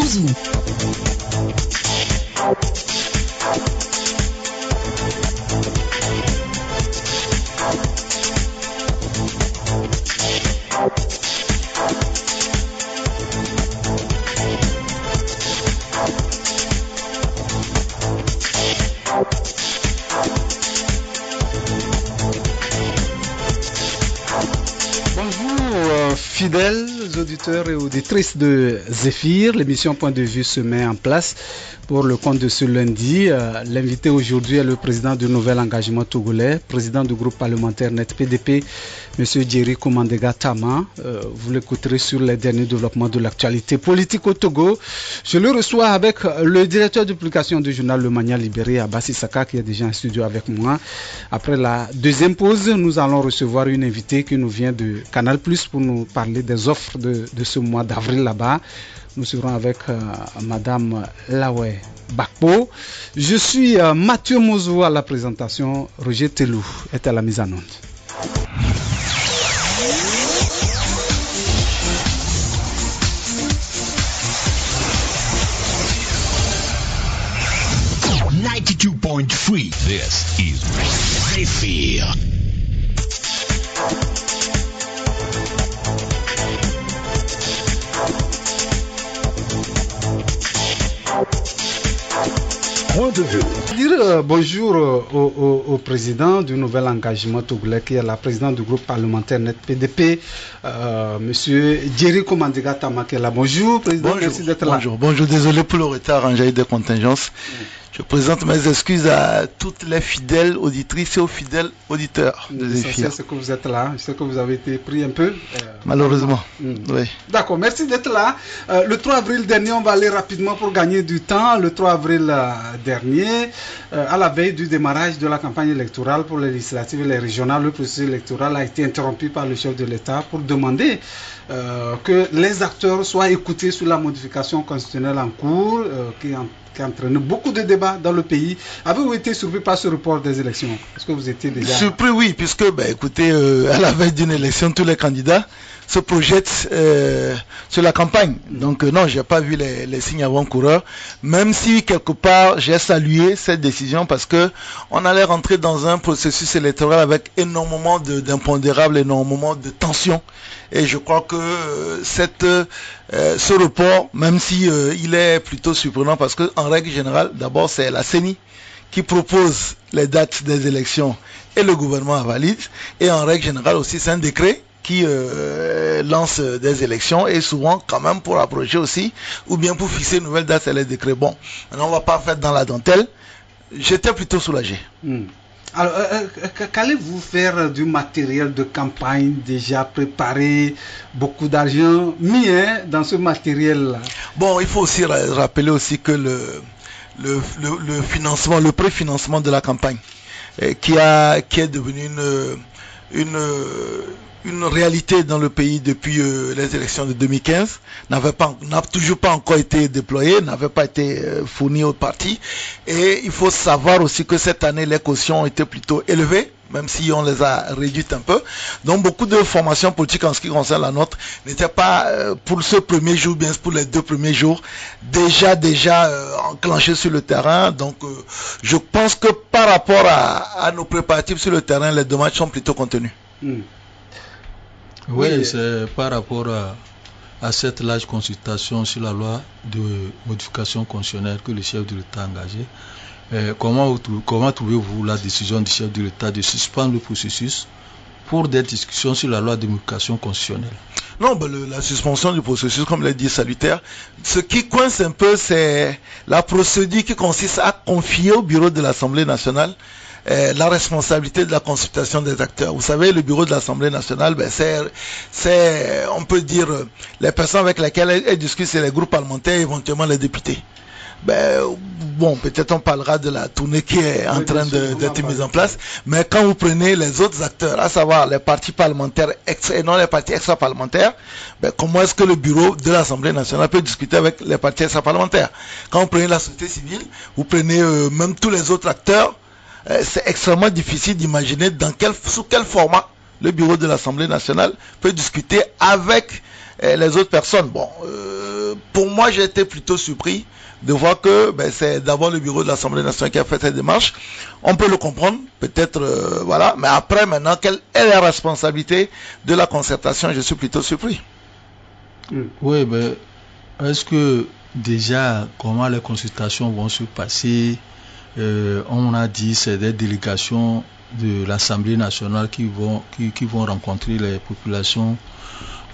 Ouzou. Fidèles auditeurs et auditrices de Zéphyr, l'émission Point de vue se met en place pour le compte de ce lundi. L'invité aujourd'hui est le président du Nouvel Engagement Togolais, président du groupe parlementaire Net PDP, M. Djeri Komandega Tama. Vous l'écouterez sur les derniers développements de l'actualité politique au Togo. Je le reçois avec le directeur de publication du journal Le Mania Libéré, Abbas Issaka, qui est déjà en studio avec moi. Après la deuxième pause, nous allons recevoir une invitée qui nous vient de Canal+, pour nous parler des offres de ce mois d'avril là-bas. Nous serons avec Madame Laoué Bakpo. Je suis Mathieu Mozo à la présentation. Roger Telou est à la mise en onde. This is Zéphyr. Dire bonjour au président du Nouvel Engagement Togolais, qui est la présidente du groupe parlementaire Net PDP, monsieur Djeri Komandega Tama, qui est là. Bonjour président, bonjour, merci d'être là. Bonjour, désolé pour le retard, j'ai eu des contingences. Je présente mes excuses à toutes les fidèles auditrices et aux fidèles auditeurs de Zéphyr. C'est que vous êtes là, je sais que vous avez été pris un peu. Malheureusement, oui. D'accord, merci d'être là. Le 3 avril dernier, on va aller rapidement pour gagner du temps. Le 3 avril dernier, à la veille du démarrage de la campagne électorale pour les législatives et les régionales, le processus électoral a été interrompu par le chef de l'État pour demander que les acteurs soient écoutés sur la modification constitutionnelle en cours, qui entraîne beaucoup de débats dans le pays. Avez-vous été surpris par ce report des élections? Est-ce que vous étiez déjà... Surpris, oui, puisque, écoutez, à la veille d'une élection, tous les candidats se projettent sur la campagne. Donc, non, je n'ai pas vu les signes avant-coureurs, même si, quelque part, j'ai salué cette décision parce que on allait rentrer dans un processus électoral avec énormément d'impondérables, énormément de tensions. Et je crois que ce report, même si il est plutôt surprenant parce que en règle générale, d'abord c'est la CENI qui propose les dates des élections et le gouvernement valide. Et en règle générale aussi, c'est un décret qui lance des élections et souvent quand même pour approcher aussi ou bien pour fixer une nouvelle date, c'est les décrets. Bon, maintenant on va pas faire dans la dentelle. J'étais plutôt soulagé. Alors, qu'allez-vous faire du matériel de campagne déjà préparé, beaucoup d'argent mis dans ce matériel-là? Bon, il faut aussi rappeler aussi que le financement, le préfinancement de la campagne, qui est devenu une réalité dans le pays depuis les élections de 2015, n'a toujours pas encore été déployé, n'avait pas été fourni aux partis. Et il faut savoir aussi que cette année, les cautions ont été plutôt élevées, même si on les a réduites un peu. Donc beaucoup de formations politiques en ce qui concerne la nôtre n'étaient pas pour ce premier jour, bien pour les 2 premiers jours, déjà enclenchées sur le terrain. Donc je pense que par rapport à nos préparatifs sur le terrain, les dommages sont plutôt contenus. Oui, c'est par rapport à cette large consultation sur la loi de modification constitutionnelle que le chef de l'État a engagé. Comment trouvez-vous la décision du chef de l'État de suspendre le processus pour des discussions sur la loi de modification constitutionnelle? Non, la suspension du processus, comme l'a dit, salutaire. Ce qui coince un peu, c'est la procédure qui consiste à confier au bureau de l'Assemblée nationale la responsabilité de la consultation des acteurs. Vous savez, le bureau de l'Assemblée nationale, c'est, on peut dire, les personnes avec lesquelles elle discute, c'est les groupes parlementaires, éventuellement les députés. Peut-être on parlera de la tournée qui est en train d'être mise en place, mais quand vous prenez les autres acteurs, à savoir les partis parlementaires et non les partis extra-parlementaires, comment est-ce que le bureau de l'Assemblée nationale peut discuter avec les partis extra-parlementaires? Quand vous prenez la société civile, vous prenez même tous les autres acteurs, c'est extrêmement difficile d'imaginer sous quel format le bureau de l'Assemblée nationale peut discuter avec les autres personnes. Bon, pour moi, j'ai été plutôt surpris de voir que c'est d'abord le bureau de l'Assemblée nationale qui a fait cette démarche. On peut le comprendre, peut-être, voilà. Mais après, maintenant, quelle est la responsabilité de la concertation? Je suis plutôt surpris. Oui, mais est-ce que déjà, comment les consultations vont se passer? On a dit c'est des délégations de l'Assemblée nationale qui vont rencontrer les populations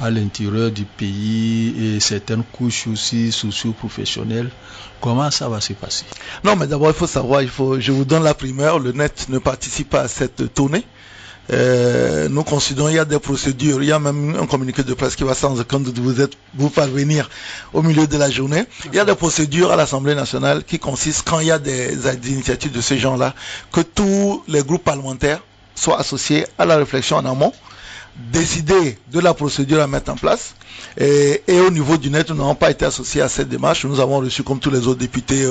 à l'intérieur du pays et certaines couches aussi socio-professionnelles. Comment ça va se passer? Non, mais d'abord, il faut savoir, je vous donne la primeur, le net ne participe pas à cette tournée. Nous considérons qu'il y a des procédures, il y a même un communiqué de presse qui va sans aucun doute vous parvenir au milieu de la journée. Il y a des procédures à l'Assemblée nationale qui consistent, quand il y a des initiatives de ce genre-là, que tous les groupes parlementaires soient associés à la réflexion en amont, décider de la procédure à mettre en place. Et au niveau du net, nous n'avons pas été associés à cette démarche. Nous avons reçu, comme tous les autres députés,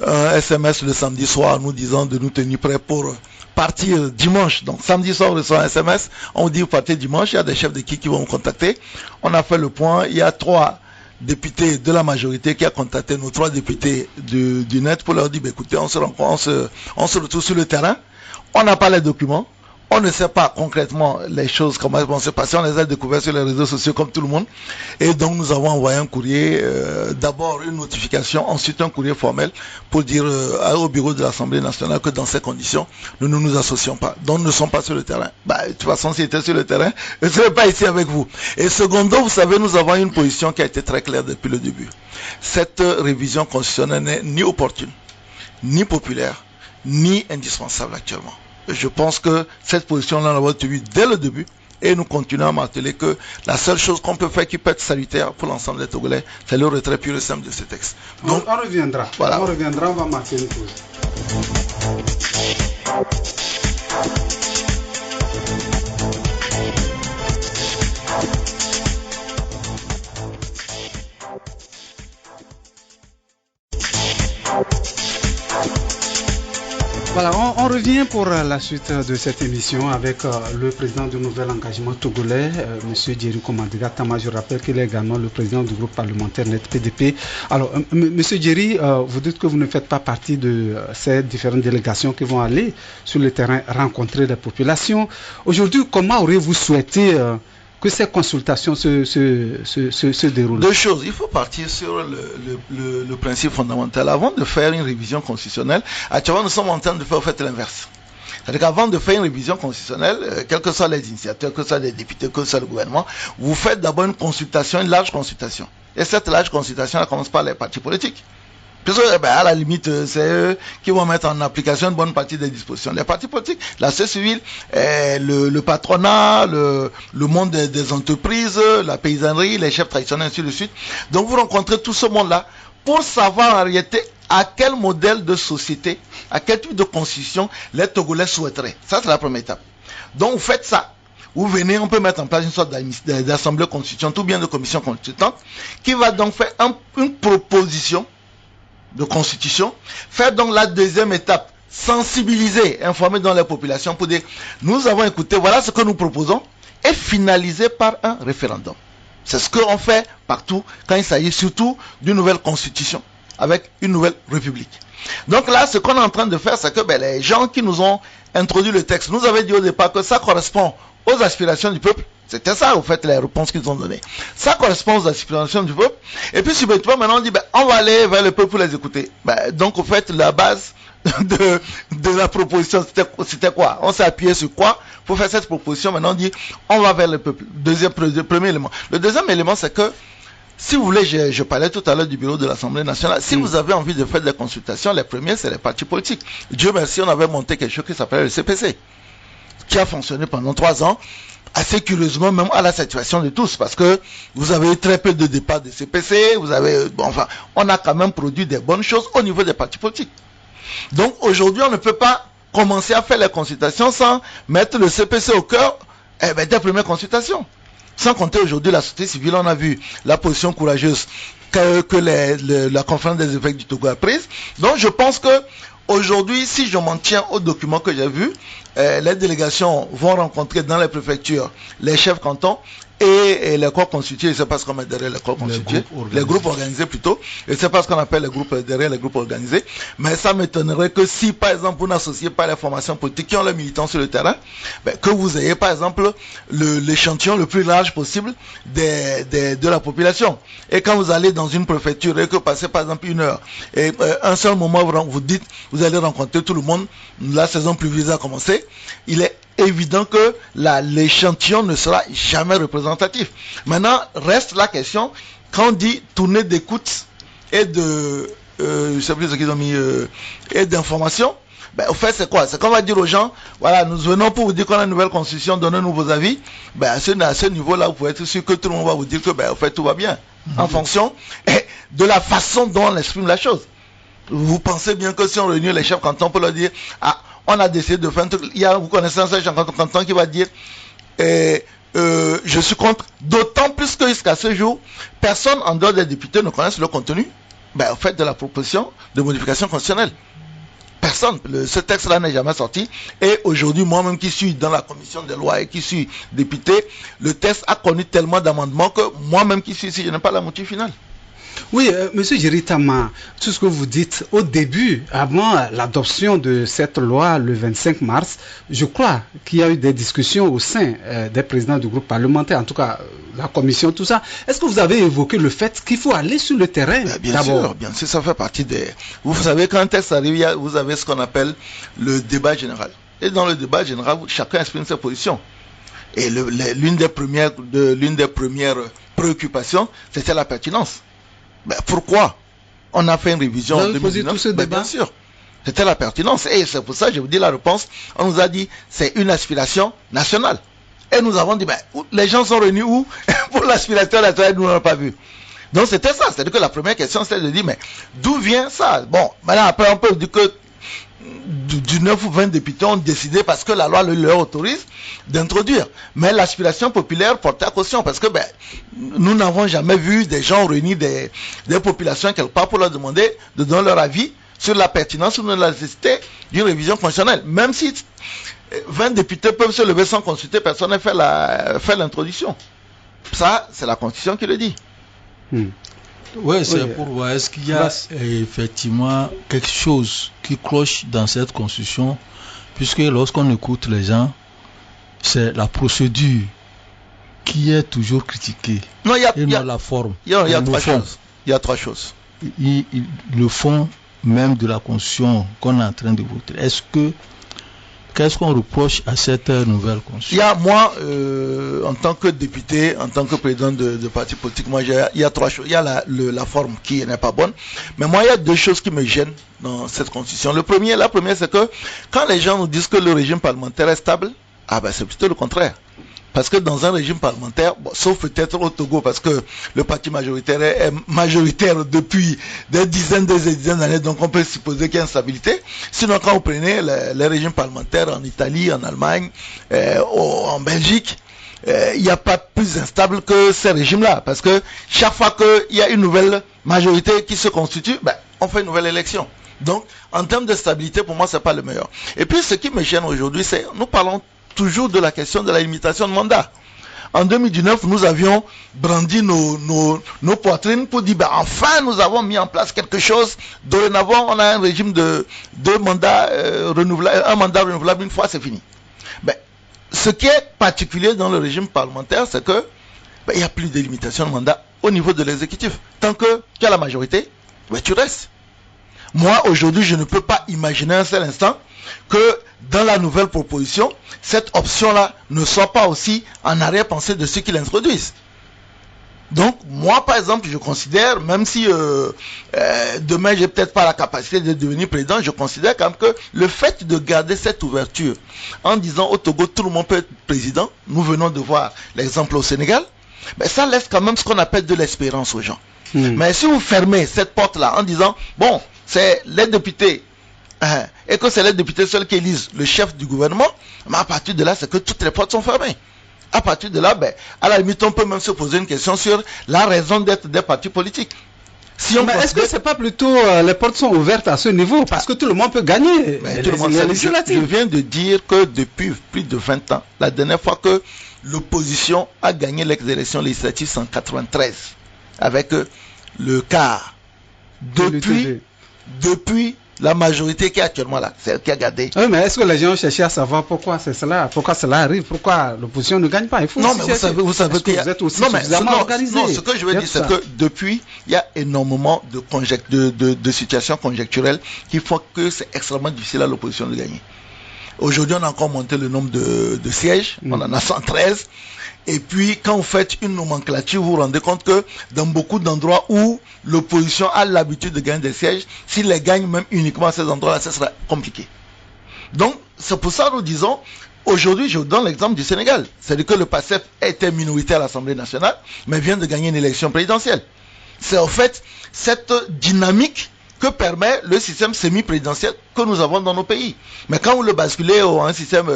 un SMS le samedi soir nous disant de nous tenir prêts pour partir dimanche. Donc samedi soir, on reçoit un SMS, on dit vous partez dimanche, il y a des chefs d'équipe qui vont vous contacter. On a fait le point, il y a 3 députés de la majorité qui a contacté nos 3 députés du net pour leur dire écoutez, on se retrouve sur le terrain, on n'a pas les documents. On ne sait pas concrètement les choses, comment elles vont se passer. On les a découvertes sur les réseaux sociaux comme tout le monde. Et donc nous avons envoyé un courrier, d'abord une notification, ensuite un courrier formel pour dire au bureau de l'Assemblée nationale que dans ces conditions, nous ne nous associons pas. Donc nous ne sommes pas sur le terrain. De toute façon, s'ils étaient sur le terrain, je ne serais pas ici avec vous. Et secondo, vous savez, nous avons une position qui a été très claire depuis le début. Cette révision constitutionnelle n'est ni opportune, ni populaire, ni indispensable actuellement. Je pense que cette position-là, on l'a tenue dès le début et nous continuons à marteler que la seule chose qu'on peut faire qui peut être salutaire pour l'ensemble des Togolais, c'est le retrait pur et simple de ce texte. Donc, on reviendra. Voilà. On reviendra, on va marquer une pause. Voilà, on revient pour la suite de cette émission avec le président du Nouvel Engagement Togolais, M. Djeri Komandega Tama. Je rappelle qu'il est également le président du groupe parlementaire Net PDP. Alors, M. Djeri, vous dites que vous ne faites pas partie de ces différentes délégations qui vont aller sur le terrain rencontrer les populations. Aujourd'hui, comment auriez-vous souhaité que ces consultations se déroulent? 2 choses. Il faut partir sur le principe fondamental. Avant de faire une révision constitutionnelle, actuellement nous sommes en train de faire l'inverse. C'est-à-dire qu'avant de faire une révision constitutionnelle, quels que soient les initiateurs, que ce soit les députés, que ce soit le gouvernement, vous faites d'abord une consultation, une large consultation. Et cette large consultation, elle commence par les partis politiques. Parce que, à la limite, c'est eux qui vont mettre en application une bonne partie des dispositions. Les partis politiques, la société civile, le patronat, le monde des entreprises, la paysannerie, les chefs traditionnels, ainsi de suite. Donc vous rencontrez tout ce monde-là pour savoir en réalité à quel modèle de société, à quel type de constitution les Togolais souhaiteraient. Ça, c'est la première étape. Donc vous faites ça. Vous venez, on peut mettre en place une sorte d'assemblée constituante ou bien de commission constituante qui va donc faire une proposition de constitution, faire donc la deuxième étape, sensibiliser, informer dans les populations pour dire, nous avons écouté, voilà ce que nous proposons, et finaliser par un référendum. C'est ce qu'on fait partout quand il s'agit surtout d'une nouvelle constitution, avec une nouvelle république. Donc là, ce qu'on est en train de faire, c'est que les gens qui nous ont introduit le texte, nous avaient dit au départ que ça correspond aux aspirations du peuple. C'était ça, au fait, les réponses qu'ils ont données. Ça correspond aux aspirations du peuple. Et puis, subitement, maintenant, on dit, on va aller vers le peuple pour les écouter. Donc, au fait, la base de la proposition, c'était quoi? On s'est appuyé sur quoi pour faire cette proposition? Maintenant, on dit, on va vers le peuple. Premier élément. Le deuxième élément, c'est que, si vous voulez, je parlais tout à l'heure du bureau de l'Assemblée nationale. Si vous avez envie de faire des consultations, les premiers, c'est les partis politiques. Dieu merci, on avait monté quelque chose qui s'appelait le CPC, qui a fonctionné pendant 3 ans. Assez curieusement, même à la satisfaction de tous, parce que vous avez eu très peu de départs de CPC, on a quand même produit des bonnes choses au niveau des partis politiques. Donc aujourd'hui, on ne peut pas commencer à faire les consultations sans mettre le CPC au cœur des premières consultations. Sans compter aujourd'hui la société civile, on a vu la position courageuse que la conférence des évêques du Togo a prise. Donc je pense que aujourd'hui, si je m'en tiens aux documents que j'ai vus, les délégations vont rencontrer dans les préfectures les chefs cantons et les corps constitués, je ne sais pas ce qu'on met derrière les corps constitués, les groupes organisés plutôt, et c'est pas ce qu'on appelle les groupes derrière les groupes organisés, mais ça m'étonnerait que si par exemple vous n'associez pas les formations politiques qui ont les militants sur le terrain, que vous ayez par exemple l'échantillon le plus large possible de la population. Et quand vous allez dans une préfecture et que passez par exemple 1 heure, et un seul moment vous dites, vous allez rencontrer tout le monde, la saison pluvieuse a commencé, il est évident que l'échantillon ne sera jamais représentatif. Maintenant, reste la question, quand on dit tournée d'écoute et de, je sais plus ce qu'ils ont mis, et d'information, au fait, c'est quoi? C'est qu'on va dire aux gens, voilà, nous venons pour vous dire qu'on a une nouvelle constitution, donnez-nous vos avis. À ce niveau-là, vous pouvez être sûr que tout le monde va vous dire que, au fait, tout va bien. En fonction de la façon dont on exprime la chose. Vous pensez bien que si on réunit les chefs cantons pour leur dire, on a décidé de faire un truc, vous connaissez un chef canton qui va dire, je suis contre, d'autant plus que jusqu'à ce jour, personne en dehors des députés ne connaisse le contenu, au fait, de la proposition de modification constitutionnelle. Personne, ce texte-là n'est jamais sorti, et aujourd'hui, moi-même qui suis dans la commission des lois et qui suis député, le texte a connu tellement d'amendements que moi-même qui suis ici, je n'ai pas la moitié finale. Oui, Monsieur Giritama, tout ce que vous dites au début, avant l'adoption de cette loi le 25 mars, je crois qu'il y a eu des discussions au sein des présidents du groupe parlementaire, en tout cas la commission, tout ça. Est-ce que vous avez évoqué le fait qu'il faut aller sur le terrain bien sûr, ça fait partie des... Vous savez, quand un texte arrive, vous avez ce qu'on appelle le débat général. Et dans le débat général, chacun exprime sa position. Et l'une des premières préoccupations, c'était la pertinence. Pourquoi on a fait une révision en 2019? Tout ce débat? Bien sûr, c'était la pertinence. Et c'est pour ça que je vous dis la réponse. On nous a dit c'est une aspiration nationale. Et nous avons dit, les gens sont réunis où? Pour l'aspiration nationale, nous n'avons pas vu. Donc c'était ça. C'est-à-dire que la première question, c'était de dire, mais d'où vient ça? Bon, maintenant après on peut dire que du 9 ou 20 députés ont décidé parce que la loi leur autorise d'introduire. Mais l'aspiration populaire portait à caution parce que nous n'avons jamais vu des gens réunir des populations quelque part pour leur demander de donner leur avis sur la pertinence ou la nécessité d'une révision constitutionnelle. Même si 20 députés peuvent se lever sans consulter, personne n'a fait l'introduction. Ça, c'est la Constitution qui le dit. Oui, c'est pour voir, est-ce qu'il y a effectivement quelque chose qui cloche dans cette constitution, puisque lorsqu'on écoute les gens, c'est la procédure qui est toujours critiquée. Non, il y a la forme. Il y a trois choses. Il y a trois choses. Le fond même de la constitution qu'on est en train de voter. Qu'est-ce qu'on reproche à cette nouvelle constitution? Moi, en tant que député, en tant que président de parti politique, il y a trois choses. Il y a la forme qui n'est pas bonne. Mais moi, il y a deux choses qui me gênent dans cette constitution. La première, c'est que quand les gens nous disent que le régime parlementaire est stable, c'est plutôt le contraire. Parce que dans un régime parlementaire, sauf peut-être au Togo, parce que le parti majoritaire est majoritaire depuis des dizaines d'années, donc on peut supposer qu'il y a une stabilité. Sinon, quand vous prenez les régimes parlementaires en Italie, en Allemagne, en Belgique, il n'y a pas plus instable que ces régimes-là. Parce que chaque fois qu'il y a une nouvelle majorité qui se constitue, on fait une nouvelle élection. Donc, en termes de stabilité, pour moi, c'est pas le meilleur. Et puis, ce qui me gêne aujourd'hui, c'est, nous parlons toujours de la question de la limitation de mandat. En 2019, nous avions brandi nos poitrines pour dire, enfin, nous avons mis en place quelque chose. Dorénavant, on a un régime de mandat renouvelable, un mandat renouvelable une fois, c'est fini. Ce qui est particulier dans le régime parlementaire, c'est que il n'y a plus de limitation de mandat au niveau de l'exécutif. Tant que tu as la majorité, tu restes. Moi, aujourd'hui, je ne peux pas imaginer un seul instant que dans la nouvelle proposition, cette option-là ne soit pas aussi en arrière-pensée de ceux qui l'introduisent. Donc, moi, par exemple, je considère, même si demain, j'ai peut-être pas la capacité de devenir président, je considère quand même que le fait de garder cette ouverture, en disant au Togo, tout le monde peut être président, nous venons de voir l'exemple au Sénégal, ça laisse quand même ce qu'on appelle de l'espérance aux gens. Mais si vous fermez cette porte-là en disant, c'est les députés, et que c'est les députés seuls qui élisent le chef du gouvernement, mais à partir de là, c'est que toutes les portes sont fermées. À partir de là, à la limite, on peut même se poser une question sur la raison d'être des partis politiques. Est-ce que c'est pas plutôt les portes sont ouvertes à ce niveau parce que tout le monde peut gagner je viens de dire que depuis plus de 20 ans, la dernière fois que l'opposition a gagné les élections législatives en 1993 avec le quart. Depuis la majorité qui est actuellement là, celle qui a gardé. Oui, mais est-ce que les gens ont cherché à savoir pourquoi c'est cela, pourquoi cela arrive, pourquoi l'opposition ne gagne pas? Il faut non, mais vous savez que vous êtes aussi suffisamment organisé. Non, ce que je veux dire, c'est que depuis, il y a énormément de situations conjecturelles qui font que c'est extrêmement difficile à l'opposition de gagner. Aujourd'hui, on a encore monté le nombre de sièges, on en a 113. Et puis, quand vous faites une nomenclature, vous vous rendez compte que dans beaucoup d'endroits où l'opposition a l'habitude de gagner des sièges, s'il les gagne même uniquement à ces endroits-là, ça sera compliqué. Donc, c'est pour ça que nous disons, aujourd'hui, je vous donne l'exemple du Sénégal. C'est-à-dire que le PASTEF était minoritaire à l'Assemblée nationale, mais vient de gagner une élection présidentielle. C'est en fait cette dynamique que permet le système semi-présidentiel que nous avons dans nos pays. Mais quand vous le basculez en un système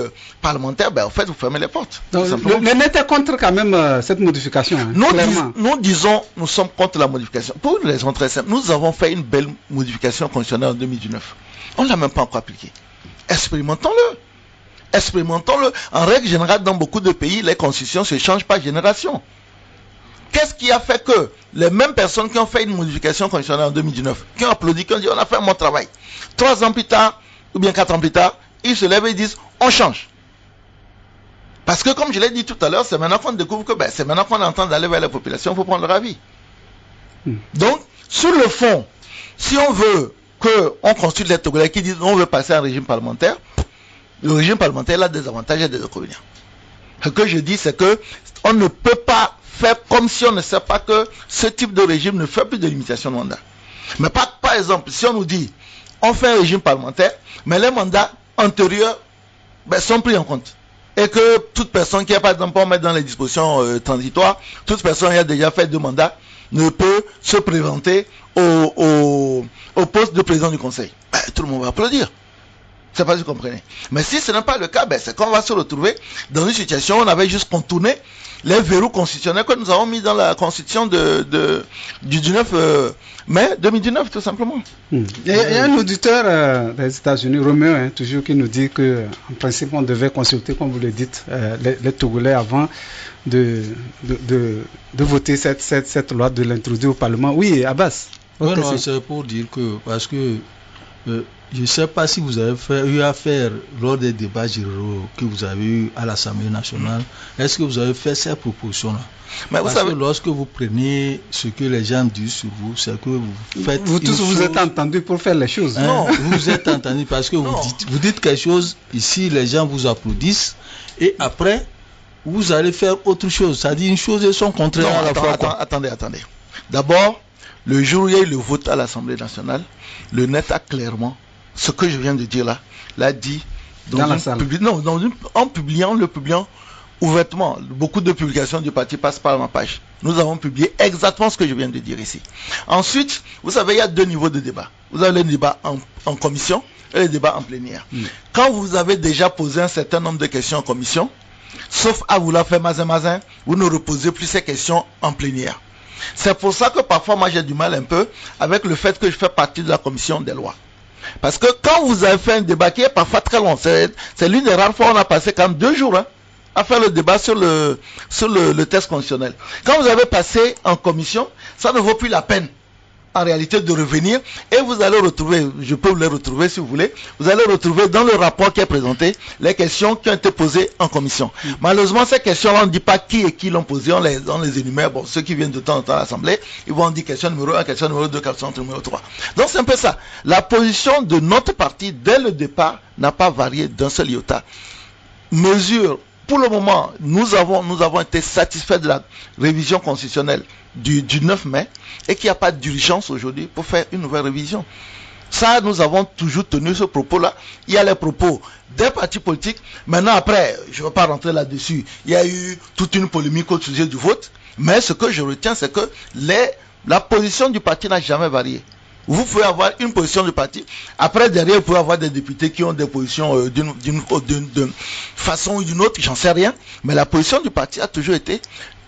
parlementaire, en fait, vous fermez les portes. Donc, le net est contre quand même cette modification. Nous sommes contre la modification. Pour une raison très simple. Nous avons fait une belle modification constitutionnelle en 2019. On ne l'a même pas encore appliquée. Expérimentons-le. En règle générale, dans beaucoup de pays, les constitutions se changent par génération. Qu'est-ce qui a fait que les mêmes personnes qui ont fait une modification constitutionnelle en 2019, qui ont applaudi, qui ont dit on a fait un bon travail, 3 ans plus tard, ou bien 4 ans plus tard, ils se lèvent et disent on change. Parce que comme je l'ai dit tout à l'heure, c'est maintenant qu'on découvre que c'est maintenant qu'on est en train d'aller vers la population, il faut prendre leur avis. Donc, sur le fond, si on veut qu'on consulte les Togolais qui disent on veut passer à un régime parlementaire, le régime parlementaire a des avantages et des inconvénients. Ce que je dis, c'est que on ne peut pas faire comme si on ne sait pas que ce type de régime ne fait plus de limitation de mandat. Mais par exemple, si on nous dit on fait un régime parlementaire, mais les mandats antérieurs sont pris en compte. Et que toute personne qui a par exemple, on met dans les dispositions transitoires, toute personne qui a déjà fait 2 mandats ne peut se présenter au poste de président du conseil. Tout le monde va applaudir. C'est pas si vous comprenez. Mais si ce n'est pas le cas, c'est qu'on va se retrouver dans une situation où on avait juste contourné les verrous constitutionnels que nous avons mis dans la constitution du 19 mai 2019, tout simplement. Il y a un auditeur des États-Unis, Roméo, toujours qui nous dit que, en principe, on devait consulter, comme vous le dites, les Togolais avant de voter cette loi, de l'introduire au Parlement. Oui, Abbas. Oui, non, c'est pour dire que, parce que je ne sais pas si vous avez eu affaire lors des débats généraux que vous avez eu à l'Assemblée nationale. Est-ce que vous avez fait ces propositions-là? Parce que lorsque vous prenez ce que les gens disent sur vous, c'est que vous faites. Vous tous vous êtes entendus pour faire les choses. Non, vous vous êtes entendus parce que vous dites quelque chose, ici les gens vous applaudissent, et après, vous allez faire autre chose. C'est-à-dire une chose et son contraire à la fois. Attendez. D'abord, le jour où il y a eu le vote à l'Assemblée nationale, le net a clairement, ce que je viens de dire là, l'a dit dans la salle. En publiant ouvertement. Beaucoup de publications du parti passent par ma page. Nous avons publié exactement ce que je viens de dire ici. Ensuite, vous savez, il y a 2 niveaux de débat. Vous avez le débat en commission et le débat en plénière. Quand vous avez déjà posé un certain nombre de questions en commission, sauf à vouloir faire mazin, vous ne reposez plus ces questions en plénière. C'est pour ça que parfois moi j'ai du mal un peu avec le fait que je fais partie de la commission des lois. Parce que quand vous avez fait un débat qui est parfois très long, c'est l'une des rares fois où on a passé quand même 2 jours à faire le débat sur le texte constitutionnel. Quand vous avez passé en commission, ça ne vaut plus la peine en réalité de revenir, et vous allez retrouver, je peux vous les retrouver si vous voulez, vous allez retrouver dans le rapport qui est présenté les questions qui ont été posées en commission. Malheureusement, ces questions-là, on ne dit pas qui et qui l'ont posé, on les énumère. Bon, ceux qui viennent de temps en temps à l'Assemblée, ils vont dire question numéro 1, question numéro 2, question numéro 3. Donc c'est un peu ça. La position de notre parti, dès le départ, n'a pas varié d'un seul iota. Mesure, pour le moment, nous avons été satisfaits de la révision constitutionnelle du 9 mai, et qu'il n'y a pas d'urgence aujourd'hui pour faire une nouvelle révision. Ça, nous avons toujours tenu ce propos-là. Il y a les propos des partis politiques. Maintenant, après, je ne vais pas rentrer là-dessus. Il y a eu toute une polémique au sujet du vote. Mais ce que je retiens, c'est que la position du parti n'a jamais varié. Vous pouvez avoir une position du parti. Après, derrière, vous pouvez avoir des députés qui ont des positions d'une façon ou d'une autre, j'en sais rien. Mais la position du parti a toujours été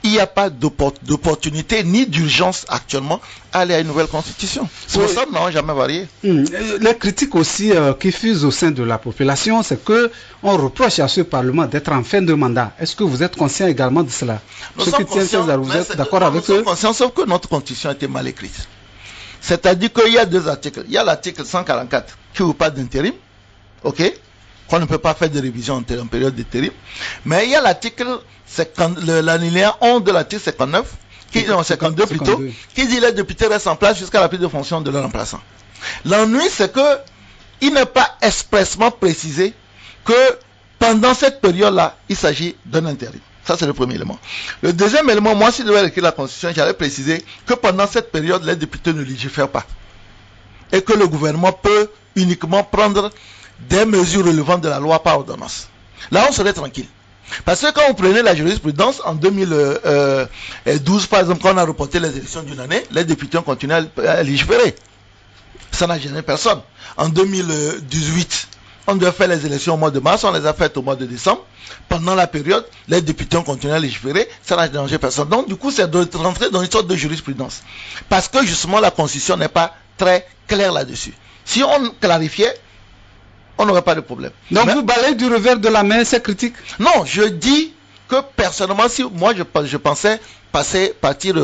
il n'y a pas d'opportunité ni d'urgence actuellement à aller à une nouvelle constitution. C'est pour ça que nous n'avons jamais varié. Les critiques aussi qui fusent au sein de la population, c'est que on reproche à ce Parlement d'être en fin de mandat. Est-ce que vous êtes conscient également de cela? Nous sommes conscients, vous êtes d'accord avec eux? Nous sommes conscients, sauf que notre constitution a été mal écrite. C'est-à-dire qu'il y a deux articles. Il y a l'article 144 qui vous parle d'intérim, ok, qu'on ne peut pas faire de révision en période d'intérim. Mais il y a l'article, l'alinéa 11 de l'article 59, non, 52 plutôt, qui dit que les députés restent en place jusqu'à la prise de fonction de leur remplaçant. L'ennui, c'est que il n'est pas expressément précisé que pendant cette période-là, il s'agit d'un intérim. Ça, c'est le premier élément. Le deuxième élément, moi, si je devais écrire la Constitution, j'allais préciser que pendant cette période, les députés ne légifèrent pas. Et que le gouvernement peut uniquement prendre des mesures relevantes de la loi par ordonnance. Là, on serait tranquille. Parce que quand on prenait la jurisprudence, en 2012, par exemple, quand on a reporté les élections d'une année, les députés ont continué à légiférer. Ça n'a gêné personne. En 2018, on devait faire les élections au mois de mars, on les a faites au mois de décembre. Pendant la période, les députés ont continué à légiférer, ça n'a dérangé personne. Donc, du coup, c'est de rentrer dans une sorte de jurisprudence. Parce que, justement, la Constitution n'est pas très claire là-dessus. Si on clarifiait, on n'aurait pas de problème. Donc, vous balayez du revers de la main ces critiques? Non, je dis que, personnellement, si moi, je pensais partir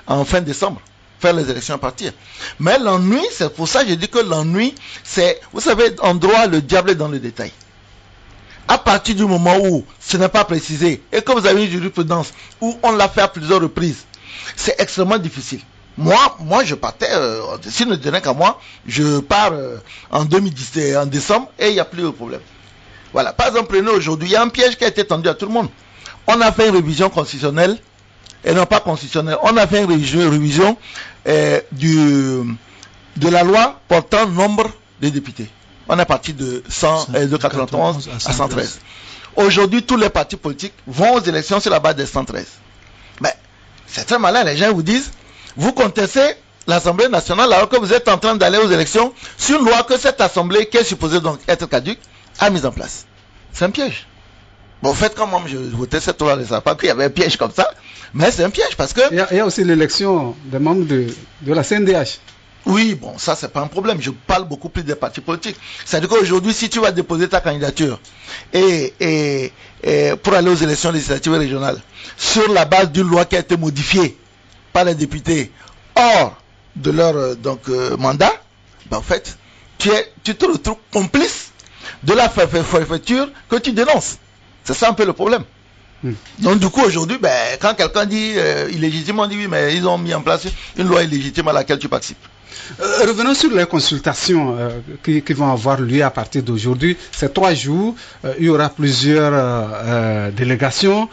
en fin décembre, faire les élections à partir. Mais l'ennui, c'est pour ça que je dis que l'ennui, c'est, vous savez, en droit, le diable est dans le détail. À partir du moment où ce n'est pas précisé et que vous avez une jurisprudence où on l'a fait à plusieurs reprises, c'est extrêmement difficile. Moi, je partais, s'il ne tenait qu'à moi, je pars en 2010, en décembre, et il n'y a plus de problème. Voilà. Par exemple, prenez aujourd'hui, il y a un piège qui a été tendu à tout le monde. On a fait une révision constitutionnelle, et non pas constitutionnelle, on a fait une révision de la loi portant nombre de députés. On est parti de 91 à 113. Aujourd'hui, tous les partis politiques vont aux élections sur la base des 113. Mais c'est très malin, les gens vous disent, vous contestez l'Assemblée nationale alors que vous êtes en train d'aller aux élections sur une loi que cette Assemblée, qui est supposée donc être caduque, a mise en place. C'est un piège. Bon, faites comme moi, je votais cette loi, je ne savais pas qu'il y avait un piège comme ça, mais c'est un piège parce que... Il y a aussi l'élection des membres de la CNDH. Oui, bon, ça c'est pas un problème. Je parle beaucoup plus des partis politiques. C'est-à-dire qu'aujourd'hui, si tu vas déposer ta candidature et pour aller aux élections législatives et régionales sur la base d'une loi qui a été modifiée par les députés hors de leur mandat, ben, en fait, tu te retrouves complice de la forfaiture que tu dénonces. C'est ça un peu le problème. Donc du coup aujourd'hui, ben, quand quelqu'un dit illégitime, on dit oui, mais ils ont mis en place une loi illégitime à laquelle tu participes. Revenons sur les consultations qui vont avoir lieu à partir d'aujourd'hui. C'est 3 jours, il y aura plusieurs délégations.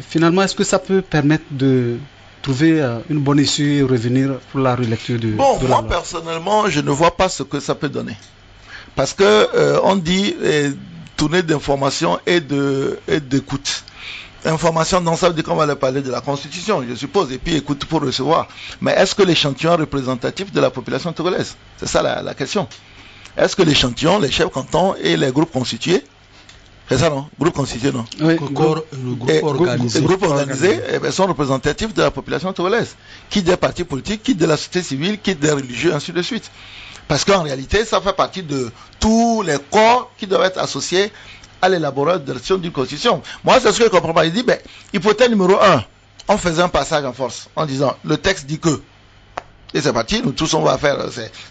Finalement, est-ce que ça peut permettre de trouver une bonne issue et revenir pour la relecture de Bon, de moi loi? Personnellement, je ne vois pas ce que ça peut donner. Parce que on dit tournée d'information et d'écoute. Information, donc ça veut dire qu'on va aller parler de la Constitution, je suppose, et puis écoute pour recevoir. Mais est-ce que l'échantillon est représentatif de la population togolaise? C'est ça la question. Est-ce que l'échantillon, les chefs cantons et les groupes constitués, c'est ça non? Groupe constitué non? Oui, Le groupe organisé. Sont représentatifs de la population togolaise, qui des partis politiques, qui de la société civile, qui des religieux, ainsi de suite. Parce qu'en réalité, ça fait partie de tous les corps qui doivent être associés à l'élaboration d'une constitution. Moi, c'est ce que je comprends pas. Il dit, ben, hypothèse numéro 1, on faisait un passage en force, en disant, le texte dit que. Et c'est parti, nous tous on va faire.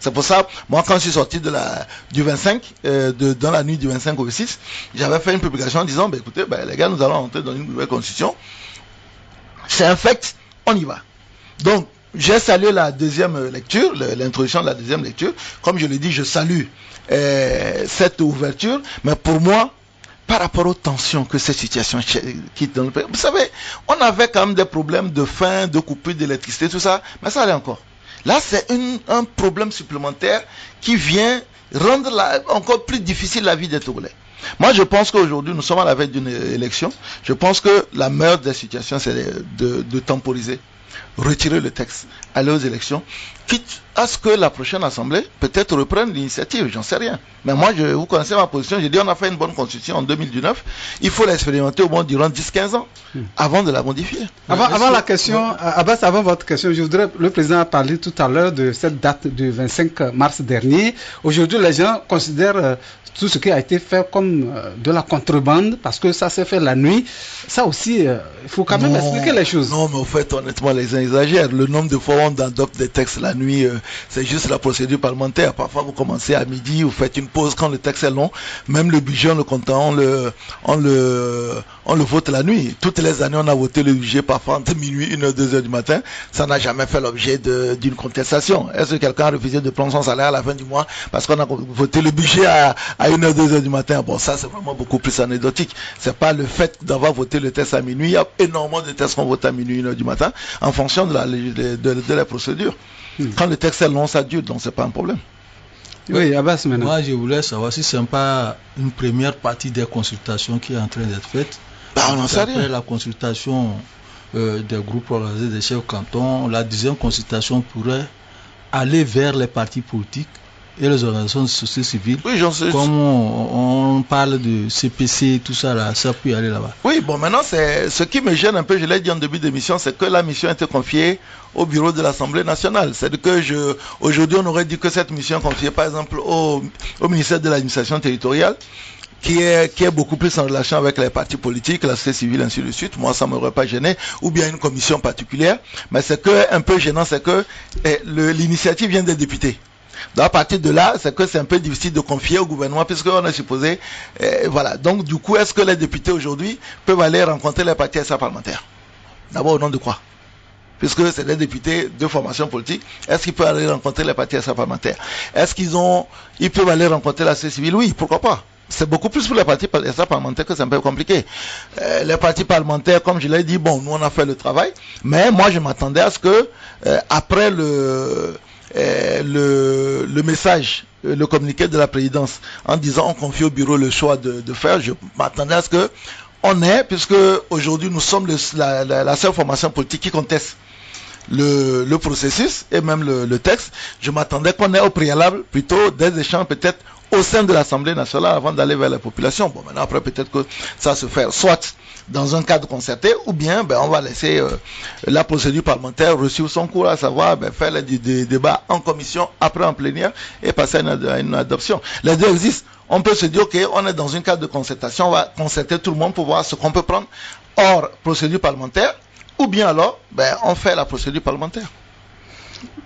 C'est pour ça, moi quand je suis sorti du 25, dans la nuit du 25 au 26, j'avais fait une publication en disant, ben, écoutez, ben, les gars, nous allons entrer dans une nouvelle constitution. C'est un fait, on y va. Donc, j'ai salué la deuxième lecture, l'introduction de la deuxième lecture. Comme je l'ai dit, je salue cette ouverture. Mais pour moi, par rapport aux tensions que cette situation quitte dans le pays, vous savez, on avait quand même des problèmes de faim, de coupure d'électricité, tout ça, mais ça allait encore. Là, c'est un problème supplémentaire qui vient rendre encore plus difficile la vie des Togolais. Moi, je pense qu'aujourd'hui, nous sommes à la veille d'une élection. Je pense que la meilleure des situations, c'est de temporiser. retirer le texte, aller aux élections, quitte à ce que la prochaine assemblée peut-être reprenne l'initiative, j'en sais rien. Mais moi, vous connaissez ma position, j'ai dit on a fait une bonne constitution en 2019, il faut l'expérimenter au moins durant 10-15 ans, avant de la modifier. Avant la question, Abbas, avant votre question, je voudrais, le président a parlé tout à l'heure de cette date du 25 mars dernier. Aujourd'hui, les gens considèrent tout ce qui a été fait comme de la contrebande, parce que ça s'est fait la nuit. Ça aussi, il faut quand même expliquer les choses. Non, mais au fait, honnêtement, les gens exagèrent. Le nombre de fois où on adopte des textes la nuit, c'est juste la procédure parlementaire. Parfois, vous commencez à midi, vous faites une pause quand le texte est long. Même le budget, on le comptant, on le vote la nuit. Toutes les années, on a voté le budget parfois entre minuit, 1h, 2h du matin. Ça n'a jamais fait l'objet d'une contestation. Est-ce que quelqu'un a refusé de prendre son salaire à la fin du mois parce qu'on a voté le budget à 1h, 2h du matin? Bon, ça, c'est vraiment beaucoup plus anecdotique. C'est pas le fait d'avoir voté le texte à minuit. Il y a énormément de textes qu'on vote à minuit, 1h du matin, en fonction de la procédure. Quand le texte est long, ça dure, donc c'est pas un problème. Oui, Abbas, maintenant. Moi, je voulais savoir si c'est pas une première partie des consultations qui est en train d'être faite. On n'en sait rien. Après la consultation des groupes organisés des chefs cantons, la deuxième consultation pourrait aller vers les partis politiques et les organisations de société civile. Oui, j'en sais. Comme on parle de CPC, tout ça, là, ça peut y aller là-bas. Oui, bon, maintenant, c'est ce qui me gêne un peu, je l'ai dit en début d'émission, c'est que la mission a été confiée au bureau de l'Assemblée nationale. C'est-à-dire que aujourd'hui, on aurait dit que cette mission est confiée, par exemple, au ministère de l'administration territoriale, qui est beaucoup plus en relation avec les partis politiques, la société civile, ainsi de suite. Moi, ça ne m'aurait pas gêné, ou bien une commission particulière. Mais c'est que, un peu gênant, c'est que l'initiative vient des députés. Donc à partir de là, c'est que c'est un peu difficile de confier au gouvernement puisqu'on est supposé, voilà. Donc du coup, est-ce que les députés aujourd'hui peuvent aller rencontrer les partis extra-parlementaires? D'abord au nom de quoi? Puisque c'est des députés de formation politique, est-ce qu'ils peuvent aller rencontrer les partis extra-parlementaires? Est-ce ils peuvent aller rencontrer la société civile? Oui, pourquoi pas? C'est beaucoup plus pour les partis extra-parlementaires que c'est un peu compliqué. Les partis parlementaires, comme je l'ai dit, bon, nous on a fait le travail, mais moi je m'attendais à ce que après le message, le communiqué de la présidence en disant on confie au bureau le choix de faire, je m'attendais à ce que on ait, puisque aujourd'hui nous sommes la seule formation politique qui conteste le processus et même le texte, je m'attendais qu'on ait au préalable plutôt des échanges peut-être au sein de l'Assemblée nationale avant d'aller vers la population. Bon, maintenant après peut-être que ça se fait soit dans un cadre concerté, ou bien on va laisser la procédure parlementaire reçue son cours, à savoir faire des débats en commission, après en plénière, et passer à une adoption. Les deux existent. On peut se dire, ok, on est dans un cadre de concertation, on va concerter tout le monde pour voir ce qu'on peut prendre hors procédure parlementaire, ou bien alors, on fait la procédure parlementaire.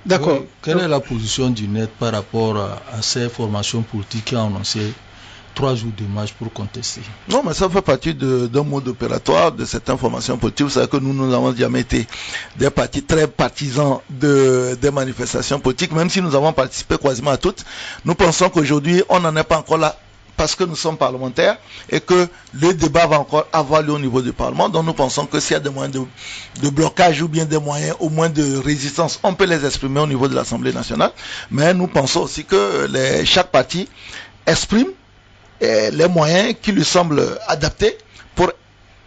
D'accord. Quelle est la position du NET par rapport à ces formations politiques qui ont annoncé 3 jours de marche pour contester? Non, mais ça fait partie d'un mode opératoire de cette information politique. Vous savez que nous n'avons jamais été des partis très partisans des manifestations politiques, même si nous avons participé quasiment à toutes. Nous pensons qu'aujourd'hui, on n'en est pas encore là parce que nous sommes parlementaires et que le débat va encore avoir lieu au niveau du Parlement. Donc nous pensons que s'il y a des moyens de blocage ou bien des moyens au moins de résistance, on peut les exprimer au niveau de l'Assemblée nationale. Mais nous pensons aussi que chaque parti exprime les moyens qui lui semblent adaptés pour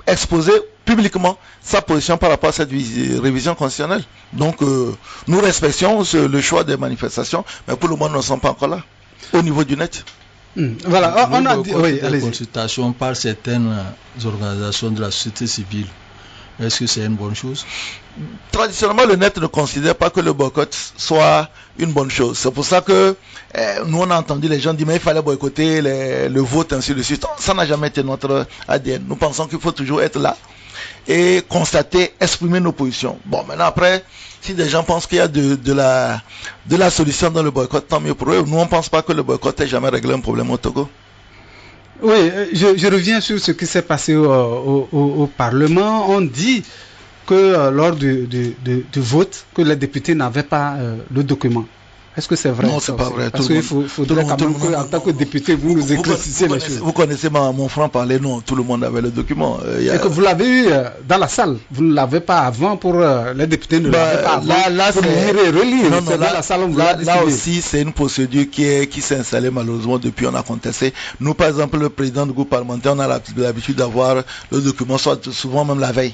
exposer publiquement sa position par rapport à cette révision constitutionnelle. Donc nous respectons le choix des manifestations, mais pour le moment nous ne sommes pas encore là, au niveau du net. Voilà, on a dit des consultations par certaines organisations de la société civile. Est-ce que c'est une bonne chose? Traditionnellement, le net ne considère pas que le boycott soit une bonne chose. C'est pour ça que nous, on a entendu les gens dire mais il fallait boycotter le vote, ainsi de suite. Ça n'a jamais été notre ADN. Nous pensons qu'il faut toujours être là et constater, exprimer nos positions. Bon, maintenant après, si des gens pensent qu'il y a de la solution dans le boycott, tant mieux pour eux. Nous, on ne pense pas que le boycott ait jamais réglé un problème au Togo. Oui, je reviens sur ce qui s'est passé au Parlement. On dit que lors du vote, que les députés n'avaient pas le document. Est-ce que c'est vrai? Non, c'est pas vrai. Parce qu'il faudrait quand même qu'en tant que député, vous nous éclaircissiez les choses. Vous connaissez mon franc-parler, non, tout le monde avait le document. Et que vous l'avez eu dans la salle, vous ne l'avez pas avant pour les députés ne l'avaient pas avant. Là, pour lire et relire. Non, dans la salle, là aussi, c'est une procédure qui s'est installée malheureusement depuis on a contesté. Nous, par exemple, le président du groupe parlementaire, on a l'habitude d'avoir le document, soit souvent même la veille.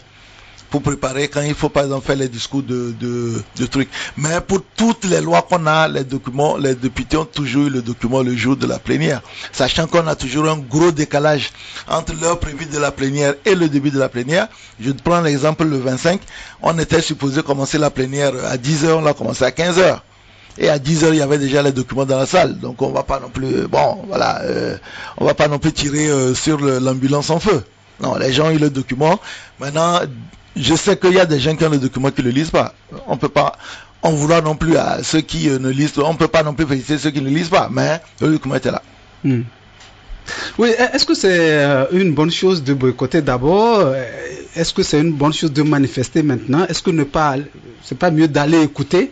pour préparer quand il faut par exemple faire les discours de trucs. Mais pour toutes les lois qu'on a, les documents, les députés ont toujours eu le document le jour de la plénière, sachant qu'on a toujours un gros décalage entre l'heure prévue de la plénière et le début de la plénière. Je prends l'exemple le 25, on était supposé commencer la plénière à 10h, on l'a commencé à 15h. Et à 10h, il y avait déjà les documents dans la salle. Donc on va pas non plus, on va pas non plus tirer sur l'ambulance en feu. Non, les gens ont eu le document. Maintenant, je sais qu'il y a des gens qui ont le document qui ne le lisent pas. On peut pas en vouloir non plus à ceux qui ne lisent pas. On peut pas non plus féliciter ceux qui ne lisent pas. Mais le document était là. Oui, est-ce que c'est une bonne chose de boycotter d'abord? Est-ce que c'est une bonne chose de manifester maintenant? Est-ce que c'est pas mieux d'aller écouter